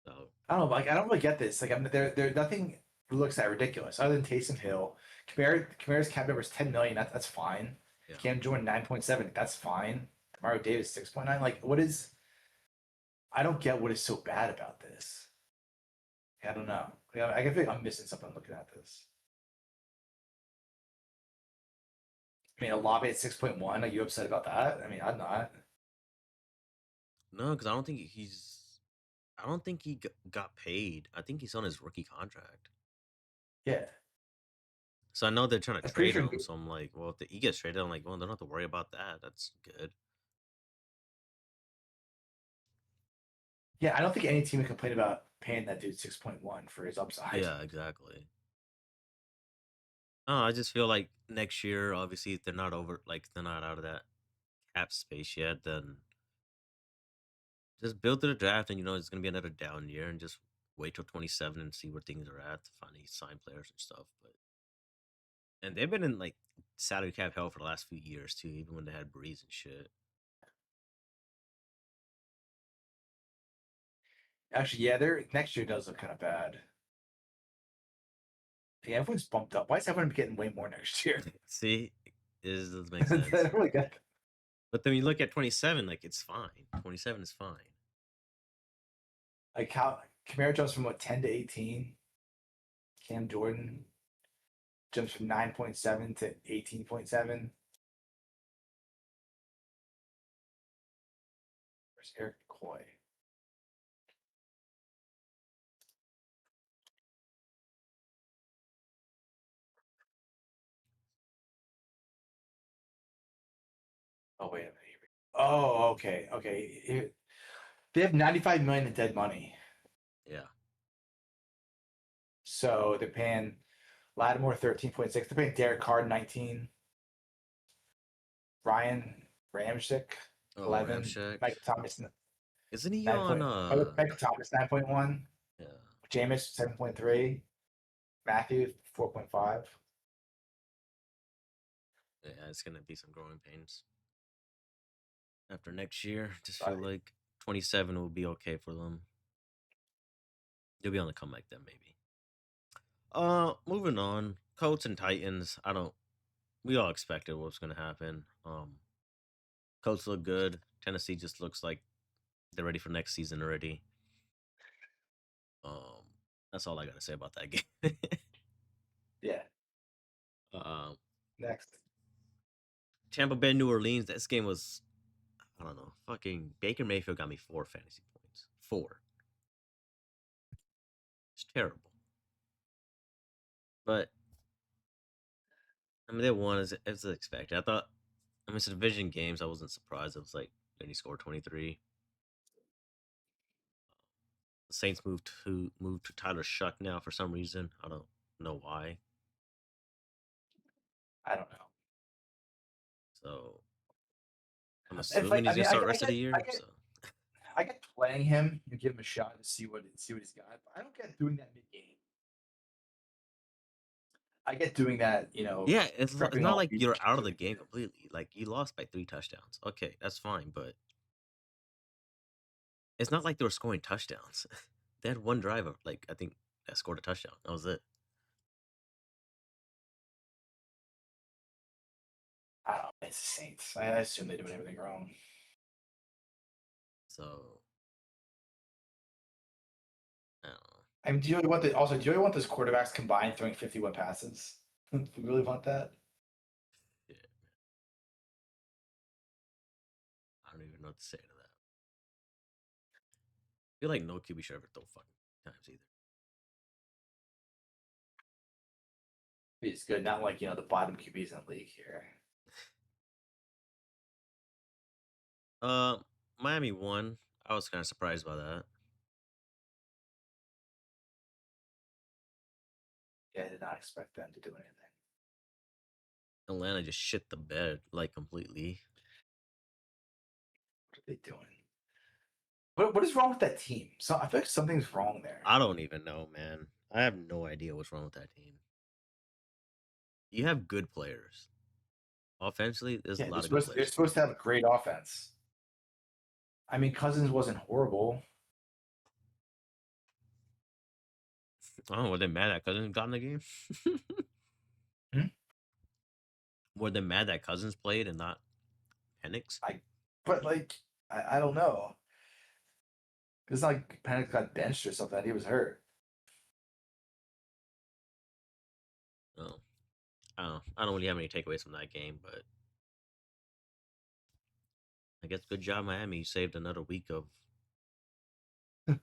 So I don't know. Like I don't really get this. Like I mean, there nothing looks that ridiculous other than Taysom Hill. Kamara's cap number is 10 million. That's fine. yeah, Cam Jordan 9.7. That's fine. Mario Davis 6.9. Like what is? I don't get what is so bad about this. I don't know. I feel like I'm missing something looking at this. I mean, a lobby at 6.1. Are you upset about that? I mean, I'm not. no, because I don't think he's. I don't think he got paid. I think he's on his rookie contract. Yeah, So I know they're trying to I'm pretty trade sure. him. So I'm like, well, if he gets traded, I'm like, well, they don't have to worry about that. That's good. Yeah, I don't think any team would complain about paying that dude 6.1 for his upside. Yeah, exactly. I just feel like next year, obviously, if they're not over, like they're not out of that cap space yet, then just build to the draft, and it's gonna be another down year, and just wait till 27 and see where things are at to finally sign players and stuff. But and they've been in like salary cap hell for the last few years too, even when they had Breeze and shit. Actually, yeah, their next year does look kind of bad. Yeah, everyone's bumped up. Why is everyone getting way more next year? See, it doesn't make They sense. don't really get. But then you look at 27, like it's fine. 27 is fine. Like how Kamara jumps from what 10 to 18. Cam Jordan jumps from 9.7 to 18.7. Where's Eric Coy? Oh wait a minute. Oh, okay, okay. They have 95 million in dead money, Yeah. so they're paying Lattimore 13.6. They're paying Derek Carr 19. Ryan Ramchick Oh, 11. Ramchek. Mike Thomas Isn't he 9 on point. Michael Thomas 9.1. yeah. Jameis 7.3. Matthew 4.5. Yeah, it's gonna be some growing pains. After next year, just feel Right. like 27 will be okay for them. They'll be on the comeback then maybe. Moving on. Colts and Titans. We all expected what was gonna happen. Colts look good. Tennessee just looks like they're ready for next season already. Um, that's all I gotta say about that game. Yeah. um, Next. Tampa Bay, New Orleans. This game was, I don't know, fucking Baker Mayfield got me 4 fantasy points. 4. It's terrible. But I mean, they won as expected. I mean, it's a division games. I wasn't surprised. It was like then he scored 23. The Saints moved to Tyler Shuck now for some reason. I don't know why. I don't know. So I'm If I, assuming I he's mean, gonna start rest of the year. So I get playing him and give him a shot to see what he's got. But I don't get doing that mid game. I get doing that, yeah, it's prepping not all like week. you're out of the Doing game it. completely. Like you lost by 3 touchdowns. Okay, that's fine, but it's not like they were scoring touchdowns. They had one driver, like I think, that scored a touchdown. That was it. It's the Saints. I assume they did everything wrong. So I don't know. I mean, do you really want do you really want those quarterbacks combined throwing 51 passes? Do you really want that? Yeah, I don't even know what to say to that. I feel like no QB should ever throw fucking times either. It's good, not like the bottom QBs in the league here. Miami won. I was kind of surprised by that. Yeah, I did not expect them to do anything. Atlanta just shit the bed like completely. What are they doing? What is wrong with that team? So I feel like something's wrong there. I don't even know, man. I have no idea what's wrong with that team. You have good players. Offensively, there's a lot of good They're players. supposed to have a great offense. I mean, Cousins wasn't horrible. Oh, were they mad that Cousins got in the game? Hmm? Were they mad that Cousins played and not Penix? But like, I don't know. It's not like Penix got benched or something. He was hurt. Oh, I don't really have any takeaways from that game, but I guess good job, Miami. You saved another week of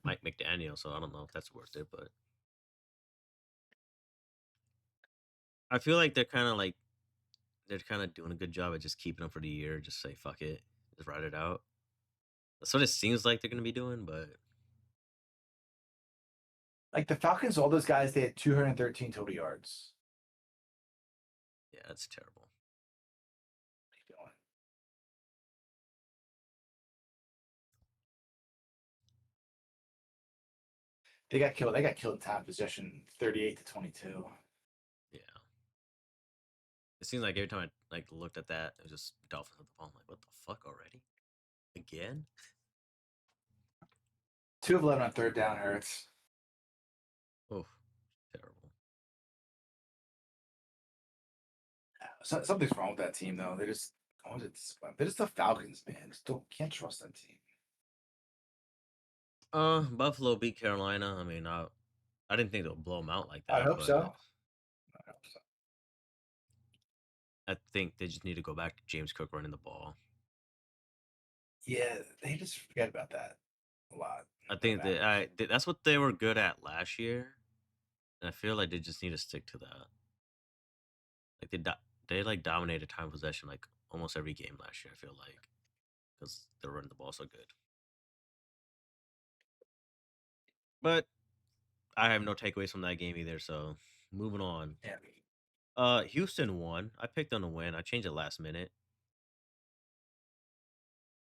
Mike McDaniel, so I don't know if that's worth it, but I feel like they're kind of doing a good job at just keeping him for the year. Just say fuck it, just ride it out. That's what it seems like they're gonna be doing, but Like the Falcons, all those guys, they had 213 total yards. yeah, that's terrible. What are you doing? They got killed. They got killed in time possession, 38-22. Yeah, it seems like every time I looked at that, it was just Dolphins at the ball. I'm like, what the fuck already? Again? 2 of 11 on third down hurts. Oh, terrible. Something's wrong with that team, though. They're just the Falcons, man. Can't trust that team. Buffalo beat Carolina. I mean, I didn't think they'll blow them out like that. I hope but so. I hope so. I think they just need to go back to James Cook running the ball. Yeah, they just forget about that a lot. I think that's what they were good at last year, and I feel like they just need to stick to that. Like they dominated time possession like almost every game last year. I feel like because they're running the ball so good. But I have no takeaways from that game either. So moving on. Yeah. Houston won. I picked them to win. I changed it last minute.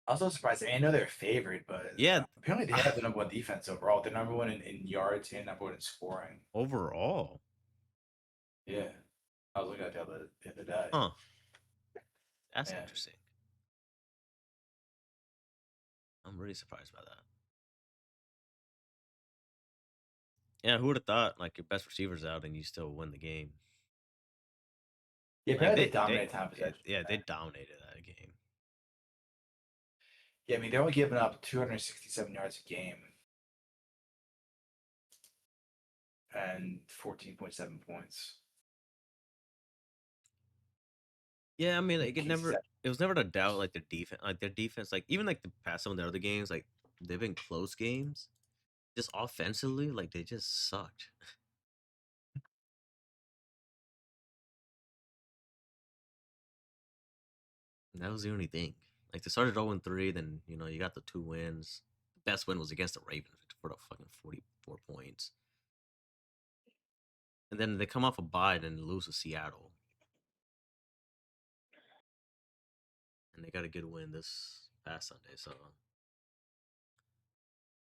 I was so surprised. I know they're favored, but Yeah, apparently they have the number 1 defense overall. They're number 1 in yards and number 1 in scoring. overall. Yeah, I was looking at the other day. Huh. That's Yeah. interesting. I'm really surprised by that. Yeah, who would have thought like your best receiver's out and you still win the game? Yeah, Like, apparently they dominate time yeah, possession. yeah, they dominated that game. Yeah, I mean they're only giving up 267 yards a game and 14.7 points. Yeah, I mean, like Casey it was never a doubt like their defense, like even like the past some of the other games, like they've been close games. Just offensively, like they just sucked. And that was the only thing. Like they started 0-3, then you got the 2 wins. The best win was against the Ravens for the fucking 44 points. And then they come off a bye and lose to Seattle. And they got a good win this past Sunday. So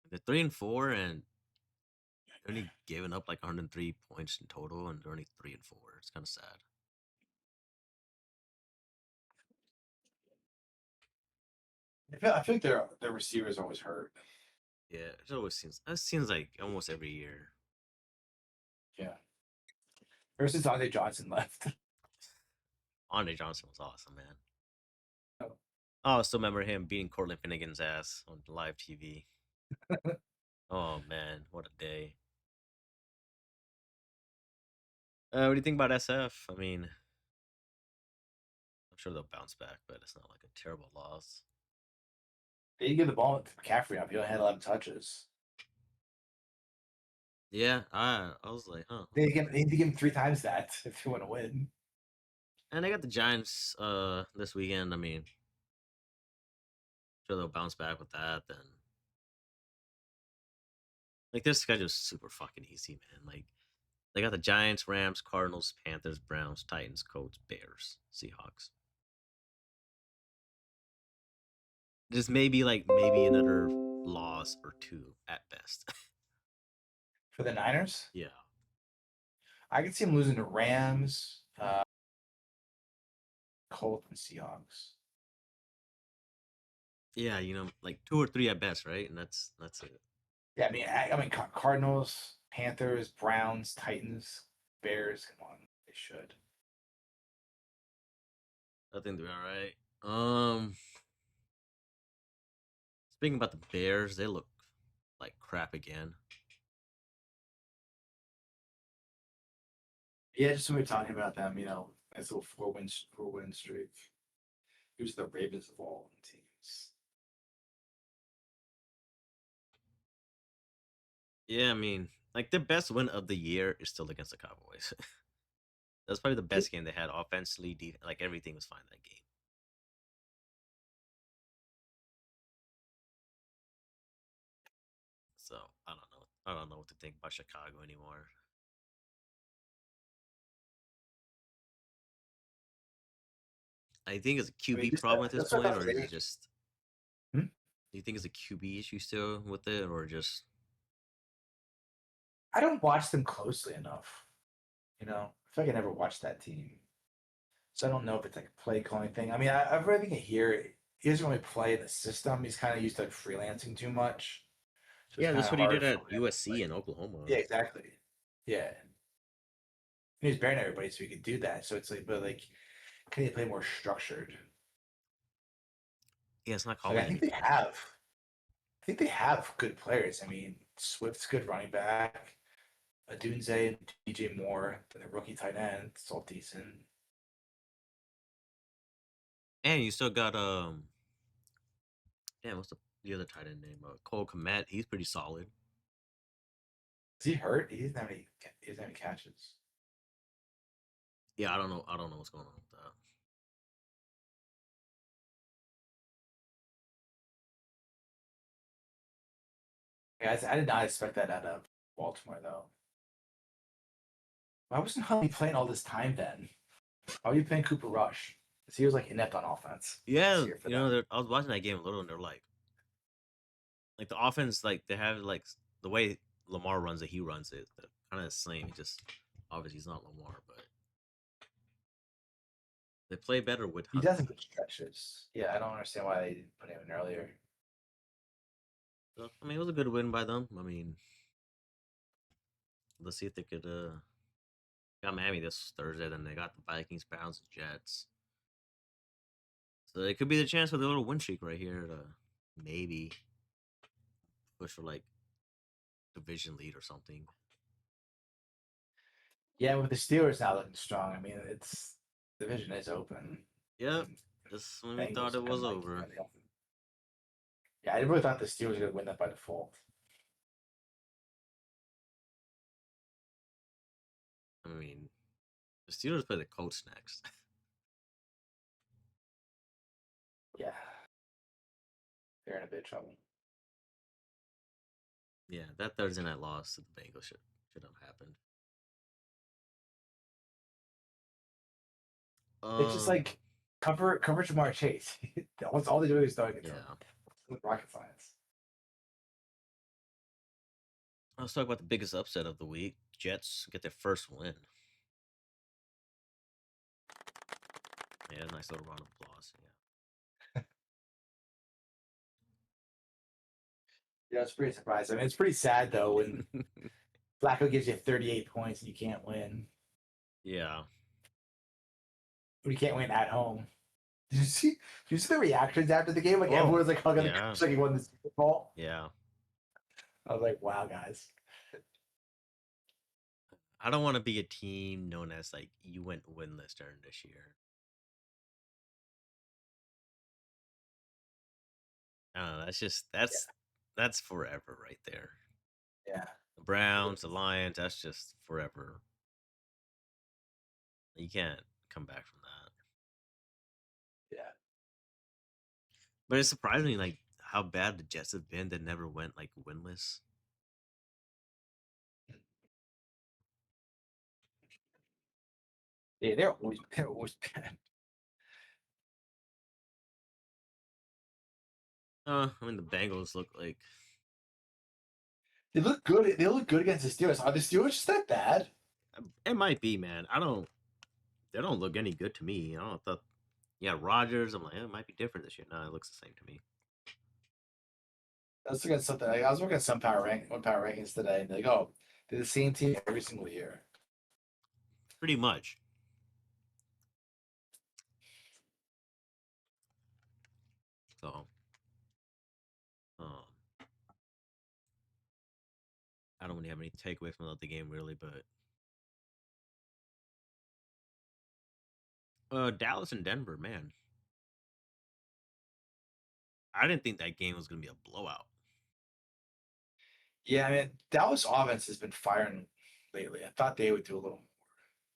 they're 3-4 and only giving up like 103 points in total, and they're only 3-4. It's kind of sad. I feel like their receivers always hurt. Yeah, it seems like almost every year. Yeah. Ever since Andre Johnson left. Andre Johnson was awesome, man. Oh, I still remember him beating Cortland Finnegan's ass on live TV. Oh man, what a day! What do you think about SF? I mean, I'm sure they'll bounce back, but it's not like a terrible loss. They didn't give the ball to McCaffrey up. He only had 11 touches. Yeah, I was like, huh. They need to give him 3 times that if you want to win. And they got the Giants this weekend. I mean, sure they'll bounce back with that. Then, like their schedule's super fucking easy, man. Like they got the Giants, Rams, Cardinals, Panthers, Browns, Titans, Colts, Bears, Seahawks. Just maybe another loss or two at best. For the Niners, Yeah. I could see him losing to Rams, Colts, and Seahawks. Yeah, like 2 or 3 at best, right? And that's it. Yeah, I mean, Cardinals, Panthers, Browns, Titans, Bears. Come on, they should. I think they're all right. Speaking about the Bears, they look like crap again. Yeah, just when we are talking about them, nice little four win streak. Who's the Ravens of all teams? Yeah, I mean, like their best win of the year is still against the Cowboys. That's probably the best game they had offensively. Like everything was fine that game. So I don't know. I don't know what to think about Chicago anymore. I think it's a QB problem at this that's what point, I or thought is they- it just? Hmm? Do you think it's a QB issue still with it, or just? I don't watch them closely enough. I feel like I never watched that team, so I don't know if it's like a play calling thing. I mean, I've really think here he doesn't really play in the system. He's kind of used to freelancing too much. So it's Yeah, that's kinda what he hard did at for him to, USC like- and Oklahoma. Yeah, exactly. Yeah. He was bearing everybody, so he could do that. So it's like, but like, can he play more structured? Yeah, it's not Like, calling. I think they have. I think they have good players. I mean, Swift's good running back. Adunze and DJ Moore, the rookie tight end, it's all decent. And you still got damn, what's the other tight end name? Cole Kmet. He's pretty solid. Is he hurt? He doesn't have any. He doesn't have any catches. Yeah, I don't know. I don't know what's going on with that. Guys, I did not expect that out of Baltimore though. Why wasn't Huntley playing all this time then? Why were you playing Cooper Rush? Because he was like inept on offense. Yeah, this year for them. I was watching that game a little, and they're like the offense, like they have like the way Lamar runs it, he runs it, kind of the same. He just obviously he's not Lamar, but they play better with. He Huntley. doesn't get stretches. Yeah, I don't understand why they didn't put him in earlier. So, I mean, it was a good win by them. I mean, let's see if they could. Got Miami this Thursday, then they got the Vikings, Browns, and Jets. So it could be the chance for the little win streak right here to maybe push for like division lead or something. Yeah, with the Steelers now looking strong, I mean, it's division is open. Yep, just when we thought it was over. Yeah, I really thought the Steelers were going to win that by default. I mean, the Steelers play the Colts next. Yeah, they're in a bit of trouble. Yeah, that Thursday night loss to the Bengals should have happened. It's just like cover Jamar Chase. All they do is throwing it. Yeah. Rocket science. Let's talk about the biggest upset of the week. Jets get their first win. Yeah, nice little round of applause. Yeah. Yeah, it's pretty surprising. I mean, it's pretty sad though when Flacco gives you 38 points and you can't win. Yeah. Or you can't win at home. Did you see the reactions after the game? Like Oh, everyone's like hugging the yeah. coach like he won the Super Bowl. Yeah. I was like, wow, guys. I don't want to be a team known as like you went winless during this year. I don't know. That's forever right there. Yeah. The Browns, the Lions, that's just forever. You can't come back from that. Yeah. But it's surprising like how bad the Jets have been that never went like winless. Yeah, they're always bad. I mean the Bengals look like They look good. They look good against the Steelers. Are the Steelers just that bad? it might be, man. They don't look any good to me. I don't thought yeah, Rogers, I'm like, it might be different this year. No, it looks the same to me. I was looking at something. I was looking at some power rankings today, and they're like, oh, they're the same team every single year. Pretty much. So um I don't really have any takeaways from the game really, but Dallas and Denver, man. I didn't think that game was gonna be a blowout. Yeah, I mean, Dallas offense has been firing lately. I thought they would do a little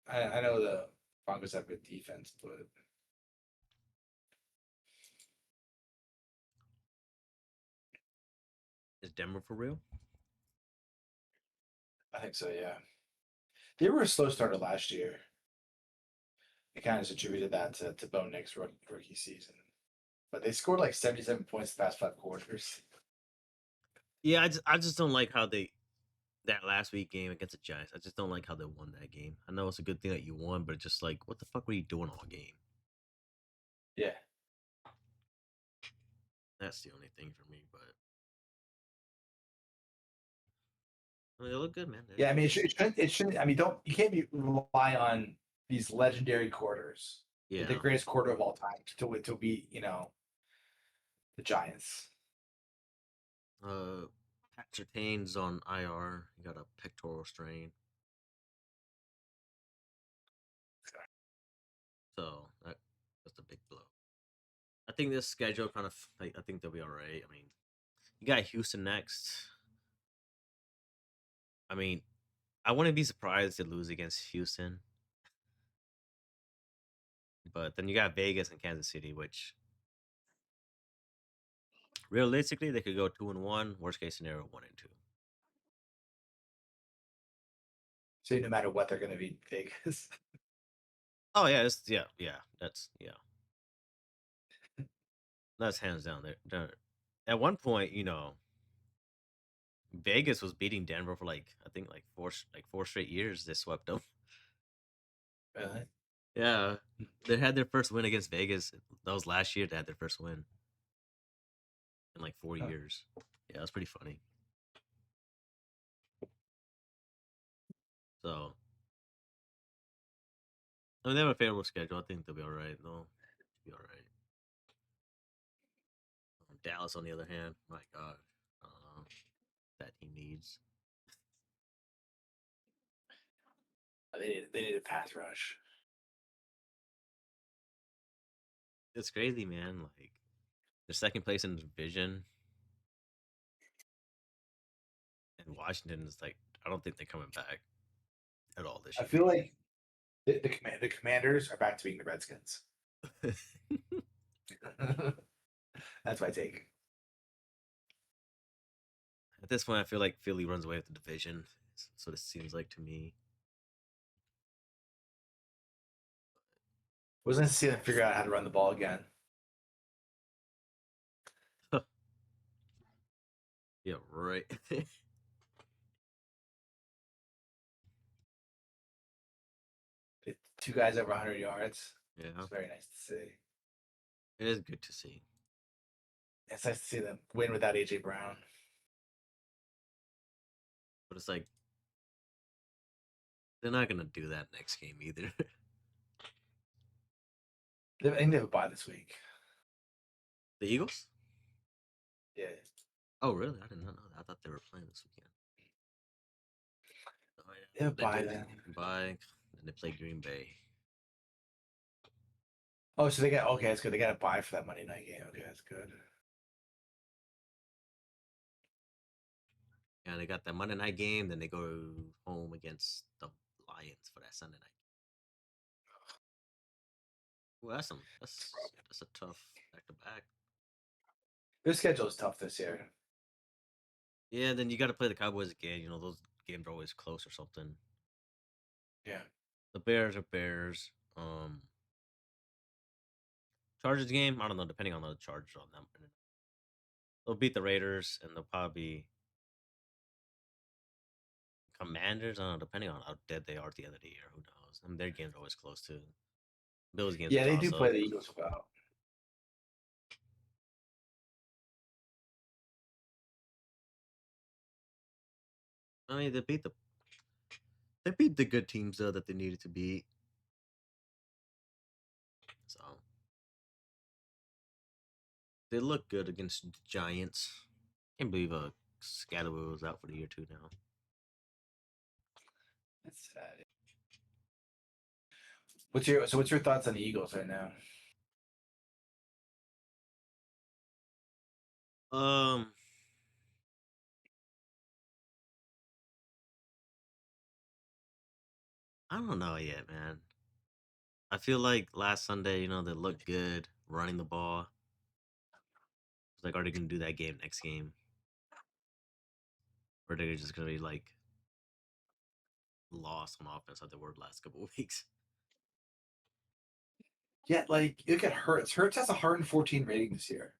more. I know the Broncos have good defense, but Is Denver for real? I think so. Yeah, they were a slow starter last year. They kind of just attributed that to Bo Nix rookie season, but they scored like 77 points the past 5 quarters. Yeah, I just don't like how they that last week game against the Giants. I just don't like how they won that game. I know it's a good thing that you won, but it's just like, what the fuck were you doing all game? Yeah, That's the only thing for me. But I mean, they look good, man. yeah. I mean, it shouldn't. I mean, you can't rely on these legendary quarters, Yeah. the greatest quarter of all time, to beat the Giants. Patrick Surtain's on IR. He got a pectoral strain. So that's a big blow. I think this schedule kind of like I think they'll be all right. I mean, you got Houston next. I mean, I wouldn't be surprised to lose against Houston. But then you got Vegas and Kansas City, which realistically they could go 2-1. Worst case scenario, 1-2. So no matter what, they're going to beat Vegas. Oh yeah, that's hands down. They're at one point, Vegas was beating Denver for like I think like four straight years. They swept them. Really? Yeah, they had their first win against Vegas. That was last year. They had their first win in like 4 years. Yeah, that's pretty funny. So, I mean, they have a favorable schedule. I think they'll be all right. They'll be all right. Dallas, on the other hand, my God, that team needs. They need a pass rush. It's crazy, man. Like they're second place in the division, and Washington is like, I don't think they're coming back at all this I year. feel like the Commanders are back to being the Redskins. That's my take. At this point, I feel like Philly runs away with the division. That's what it seems like to me. Was nice to see them figure out how to run the ball again. Yeah, right. Two guys over 100 yards. Yeah, It's very nice to see. it is good to see. It's nice to see them win without AJ Brown. But it's like they're not gonna do that next game either. I think they have a bye this week. The Eagles? Yeah. Oh, really? I did not know that. I thought they were playing this weekend. Oh, They have a bye do. then. Bye. And they play Green Bay. Oh, so they got okay. That's good. They got a bye for that Monday night game. Okay, that's good. Yeah, they got that Monday night game. Then they go home against the Lions for that Sunday night. Well, that's a tough back to back. Their schedule is tough this year. Yeah, then you got to play the Cowboys again. You know, those games are always close or something. Yeah. The Bears are Bears. Chargers game, I don't know, depending on the Chargers on them. They'll beat the Raiders and they'll probably Commanders, I don't know, depending on how dead they are at the end of the year. Who knows? I mean, their games are always close too. Bills games Yeah, are they do toss play up. the Eagles well. I mean, they beat the good teams though that they needed to beat. So they look good against the Giants. Can't believe Scatterwell was out for the year too now. That's sad. What's your thoughts on the Eagles right now? Um, I don't know yet, man. I feel like last Sunday, you know, they looked good running the ball. It's like, are they gonna do that game next game? Or they're just gonna be like lost on offense like they were the last couple of weeks. Yeah, like look at Hurts. Hurts has a 114 rating this year.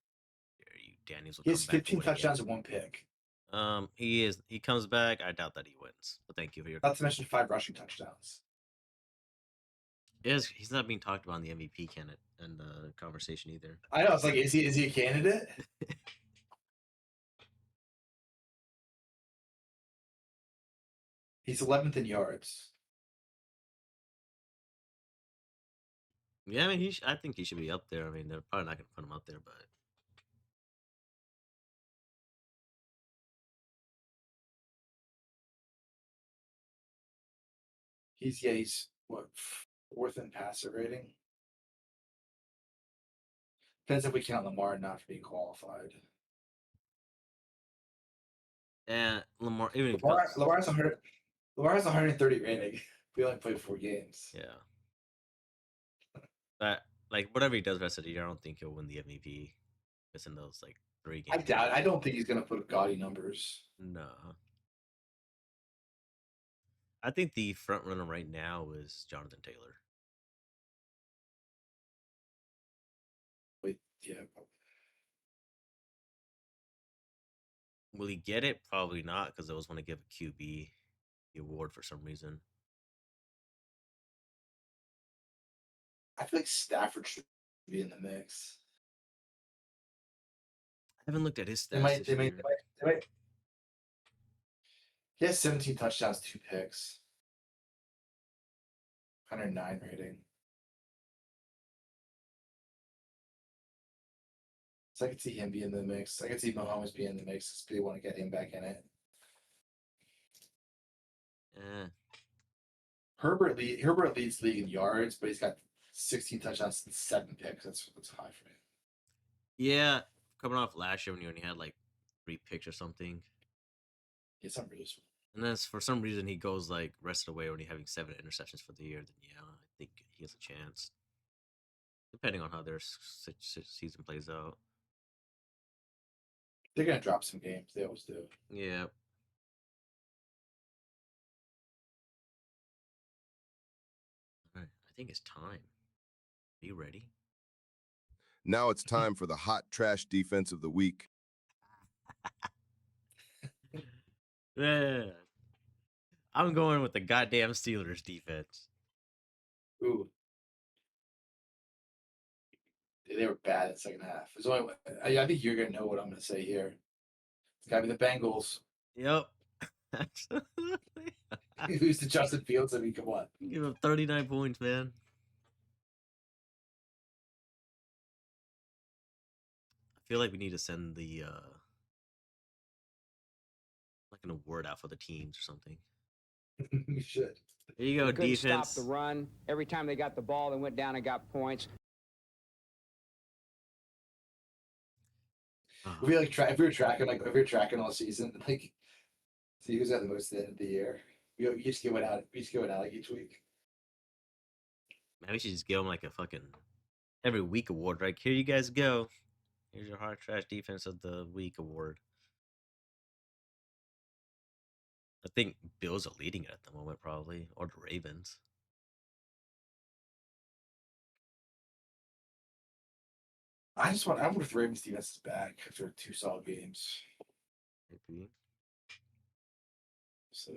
Daniels will He come has back. 15 touchdowns and 1 pick. He comes back. I doubt that he wins. But thank you for your. Not to mention 5 rushing touchdowns. He's not being talked about in the MVP candidate and the conversation either. I know. It's like, is he a candidate? He's 11th in yards. Yeah, I mean, I think he should be up there. I mean, they're probably not going to put him up there, but He's what, 4th in passer rating? Depends if we count Lamar not for being qualified. and Lamar, even if Lamar has 130 rating. We only played 4 games. yeah, that like whatever he does rest of the year, I don't think he'll win the MVP. It's in those like 3 games. I doubt. I don't think he's gonna put up gaudy numbers. No. I think the front runner right now is Jonathan Taylor. Wait, yeah. Will he get it? Probably not, because they always want to give a QB the award for some reason. I feel like Stafford should be in the mix. I haven't looked at his They stats might. this year. He has 17 touchdowns, 2 picks, 109 rating. So I could see him be in the mix. I could see Mahomes be in the mix because people want to get him back in it. Eh. Herbert leads the league in yards, but he's got 16 touchdowns and 7 picks. That's high for him. Yeah, coming off last year when he only had like 3 picks or something. It's unrealistic. And then for some reason he goes like rest of the way when he's having 7 interceptions for the year. Then yeah, I think he has a chance, depending on how their season plays out. They're gonna drop some games. They always do. Yeah. All right, I think it's time. Are you ready? Now it's time for the hot trash defense of the week. Yeah. I'm going with the goddamn Steelers defense. Ooh. They were bad in the second half. There's only, I think you're gonna know what I'm gonna say here. It's gotta be the Bengals. Yep. Absolutely. Who's to Justin Fields? I mean, come on. Give him 39 points, man. feel like we need to send the like an award out for the teams or something. We should. There you go, They couldn't defense. stop the run. Every time they got the ball, they went down and got points. Ah, If we like if we were tracking all season, like see who's got the most at the end of the year. We just give it out. We just give it out like each week. man, we should just give them like a fucking every week award. Right here, you guys go. Here's your hard trash defense of the week award. I think Bills are leading it at the moment, probably, or the Ravens. I wonder if the Ravens defense is back after 2 solid games. Maybe. So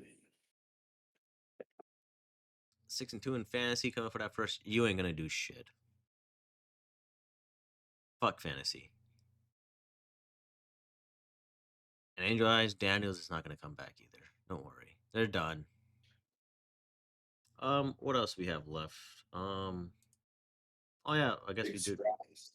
6-2 in fantasy coming for that first. You ain't gonna do shit. Fuck fantasy. And Angel Eyes Daniels is not gonna come back either. Don't worry, they're done. What else we have left? Oh yeah, I guess big we do. surprise.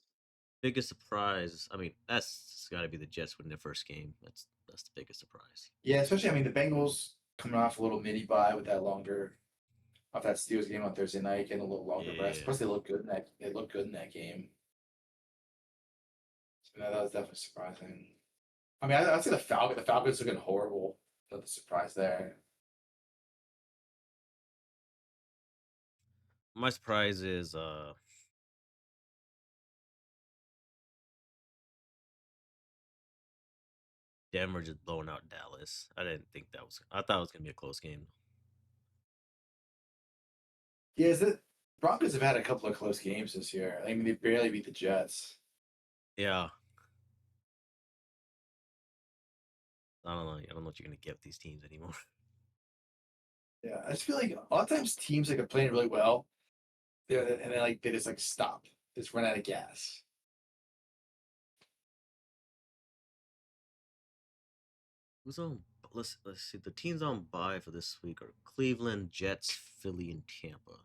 Biggest surprise. I mean, that's got to be the Jets winning their first game. That's the biggest surprise. Yeah, especially I mean the Bengals coming off a little mini bye with that off that Steelers game on Thursday night, getting a little longer rest. Yeah. Plus they look good in that game. So that was definitely surprising. I mean, I'd say the Falcons looking horrible. Not the surprise there. My surprise is Denver just blowing out Dallas. I didn't think that was. I thought it was gonna be a close game. Yeah, is it Broncos have had a couple of close games this year. I mean, they barely beat the Jets. Yeah. I don't know. I don't know what you're gonna get with these teams anymore. Yeah, I just feel like a lot of times teams like are playing really well, and then they just stop, just run out of gas. Who's on? Let's see. The teams on bye for this week are Cleveland, Jets, Philly, and Tampa.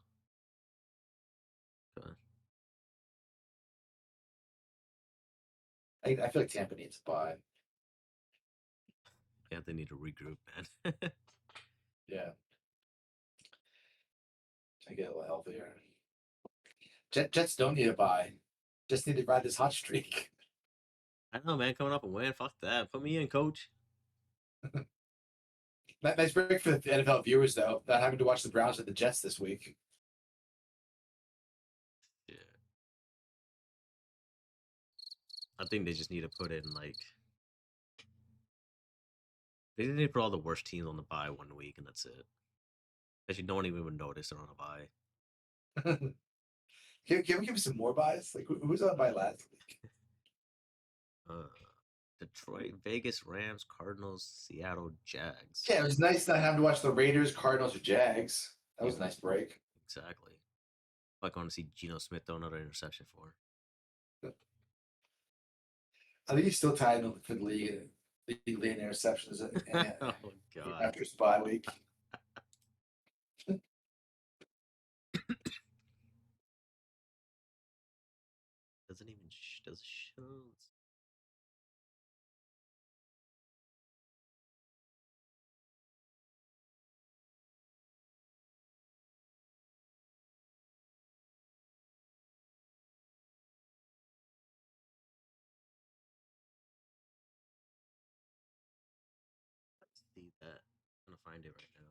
Okay. I feel like Tampa needs a bye. Yeah, they need to regroup, man. Yeah, to get a little healthier. Jets don't need a bye. Just need to ride this hot streak. I know, man. Coming up and win. Fuck that. Put me in, coach. Nice break for the NFL viewers, though. Not having to watch the Browns with the Jets this week. Yeah. I think they just need to put in like they need to put all the worst teams on the bye one week and that's it. Actually, no one even would notice they're on a bye. Can we give some more buys? Like who was on bye last week? Detroit, Vegas, Rams, Cardinals, Seattle, Jags. Yeah, it was nice not having to watch the Raiders, Cardinals, or Jags. That was a nice break. Exactly. Like I want to see Geno Smith throw another interception for. I think he's still tied for the league in interceptions Oh god. after his bye week. Doesn't even does show. Let's see that. I'm gonna find it right now.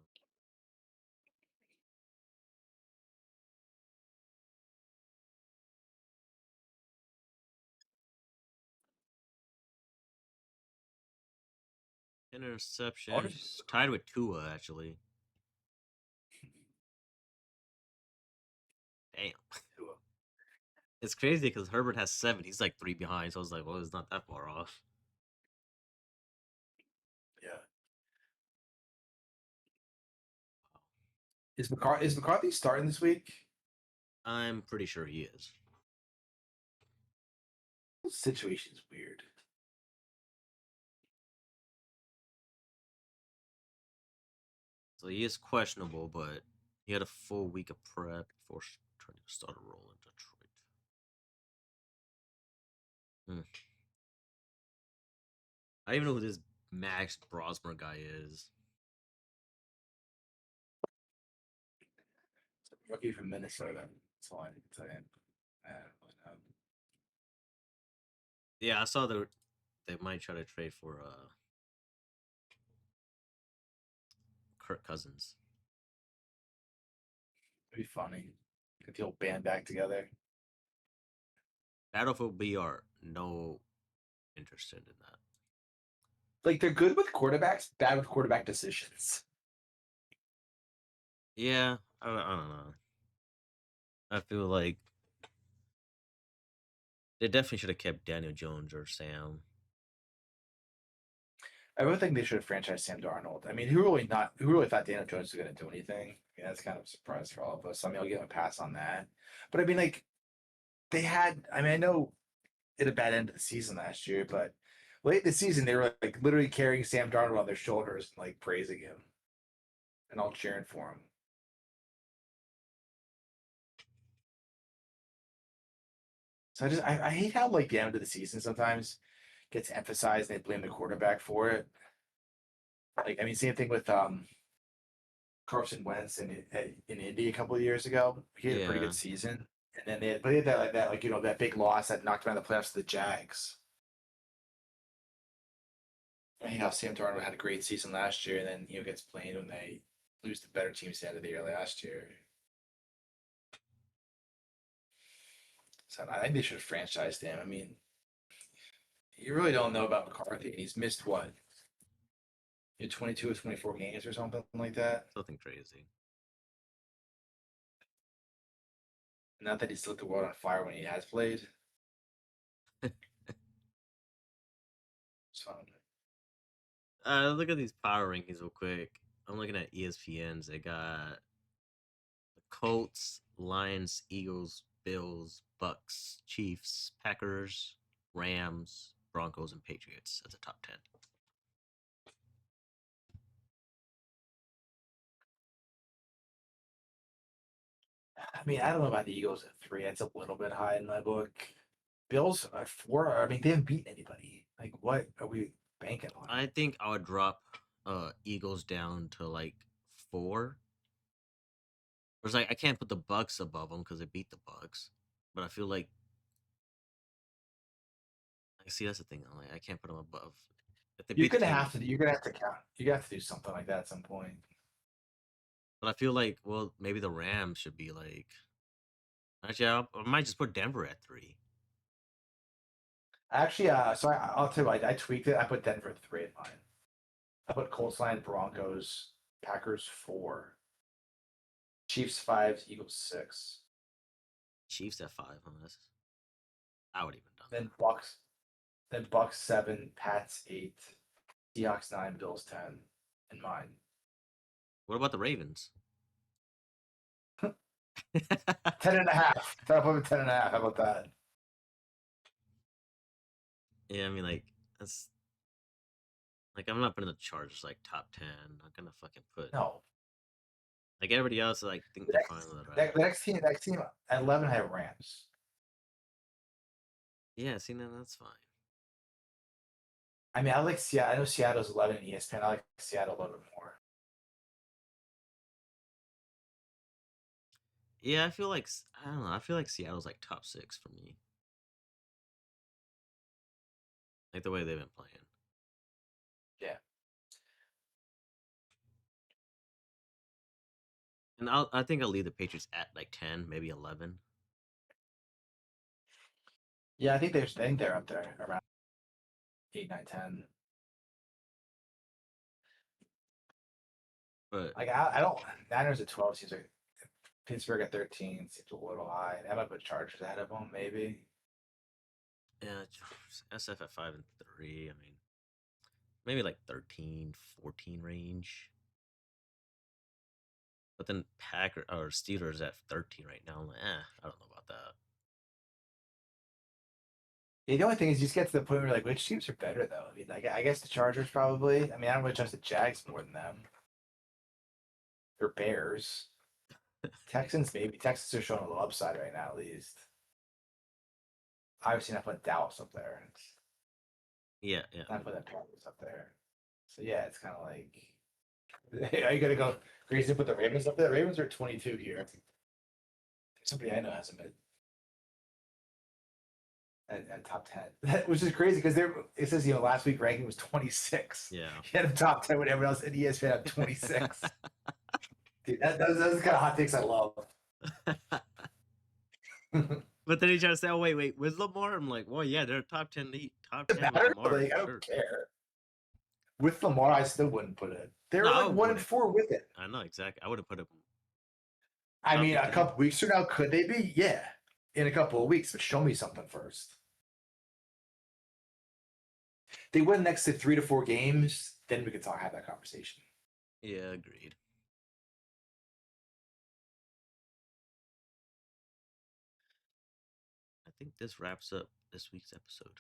Interceptions tied with Tua actually. Damn. It's crazy because Herbert has 7. He's like 3 behind. So I was like, well, it's not that far off. Yeah. Is McCarthy starting this week? I'm pretty sure he is. The situation's weird. So he is questionable, but he had a full week of prep before trying to start a role in Detroit. I don't even know who this Max Brosmer guy is. Rookie from Minnesota. That's all I need to tell you. I don't really know. Yeah, I saw they might try to trade for Kirk Cousins. It'd be funny. Get the old band back together. Battlefield BR, no interested in that. Like they're good with quarterbacks, bad with quarterback decisions. Yeah, I don't know. I feel like they definitely should have kept Daniel Jones or Sam. I really think they should have franchised Sam Darnold. I mean, who really thought Daniel Jones was going to do anything? Yeah, that's kind of a surprise for all of us. I mean, I'll give him a pass on that. But I mean, like they had. I mean, I know it a bad end of the season last year, but late in the season they were like literally carrying Sam Darnold on their shoulders and like praising him and all cheering for him. So I hate how like the end of the season sometimes gets emphasized and they blame the quarterback for it. Like I mean, same thing with Carson Wentz in Indy a couple of years ago. He had a pretty Yeah. good season, and then they had that like that big loss that knocked him out of the playoffs to the Jags. I hate how Sam Darnold had a great season last year, and then gets blamed when they lose the better teams at the end of the year last year. So I think they should have franchised him. I mean, you really don't know about McCarthy, and he's missed what? 22 or 24 games or something like that. Something crazy. Not that he's lit the world on fire when he has played. So Look at these power rankings real quick. I'm looking at ESPN's. They got the Colts, Lions, Eagles, Bills, Bucks, Chiefs, Packers, Rams, Broncos, and Patriots as a top 10. I mean, I don't know about the Eagles at 3. That's a little bit high in my book. Bills are 4. I mean, they haven't beaten anybody. Like, what are we banking on? I think I would drop Eagles down to like 4. Whereas like I can't put the Bucks above them because they beat the Bucks, but I feel like I see that's the thing. I'm like I can't put them above. If they You're beat the gonna team, have to. You're gonna have to count. You have to do something like that at some point. but I feel like well maybe the Rams should be like. Actually, I might just put Denver at 3. Actually, so I'll tell you, I tweaked it. I put Denver at 3 in mine. I put Colts, Lions, Broncos, Packers 4, Chiefs 5, Eagles 6, Chiefs at 5. Huh? I would even done then Bucks 7, Pats 8, Seahawks 9, Bills 10, in mine. What about the Ravens? 10.5. I'll put 10.5. How about that? Yeah, I mean, like that's like I'm not putting the Chargers like top 10. I'm not gonna fucking put No. like everybody else. Like think The they're next, fine with the it. next team at 11, I have Rams. Yeah, see, then that's fine. I mean, I like Seattle. I know Seattle's 11 in ESPN. I like Seattle a little bit more. Yeah, I feel like I don't know. I feel like Seattle's like top 6 for me. Like the way they've been playing. Yeah. And I think I'll leave the Patriots at like 10, maybe 11. Yeah, I think they're up there around 8, 9, 10. But Like I don't Niners at 12 seems like Pittsburgh at 13 seems a little high. I might put Chargers ahead of them, maybe. yeah, SF at 5 and 3. I mean, maybe like 13, 14 range. But then Packer or Steelers at 13 right now. I'm like, I don't know about that. Yeah, the only thing is, you just get to the point where like, which teams are better though? I mean, like, I guess the Chargers probably. I mean, I don't really trust the Jags more than them. Or Bears. Texans maybe. Texans are showing a little upside right now, at least. Obviously, not putting Dallas up there. Yeah. I put that Packers up there. So yeah, it's kind of like, are you gonna go crazy and put the Ravens up there? Ravens are 22 here. Somebody I know has them at top 10, which is crazy because it says last week ranking was 26. Yeah. He had a top 10 when everyone else at ESPN had 26. Dude, those are the kind of hot takes I love. But then he tried to say, "Oh wait, with Lamar?" I'm like, "Well, yeah, they're top 10 league, top 10 with Matter? Lamar." Like, I sure. don't care. With Lamar, I still wouldn't put it. They're No, I like 1 and wouldn't. 4 with it. I know exactly. I would have put him. I Top mean, a 15. couple weeks from now, could they be? Yeah, in a couple of weeks. But show me something first. They win next to 3 to 4 games, then we could have that conversation. Yeah, agreed. I think this wraps up this week's episode.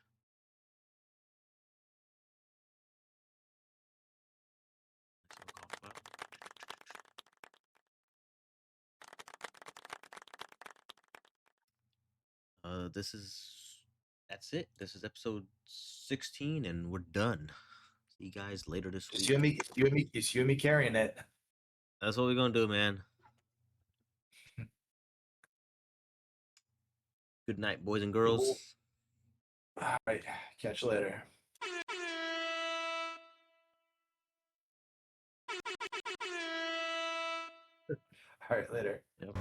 That's it. This is episode 16, and we're done. See you guys later this It's week. you and me carrying it. That's what we're gonna do, man. Good night, boys and girls. All right, catch you later. All right, later. Yep.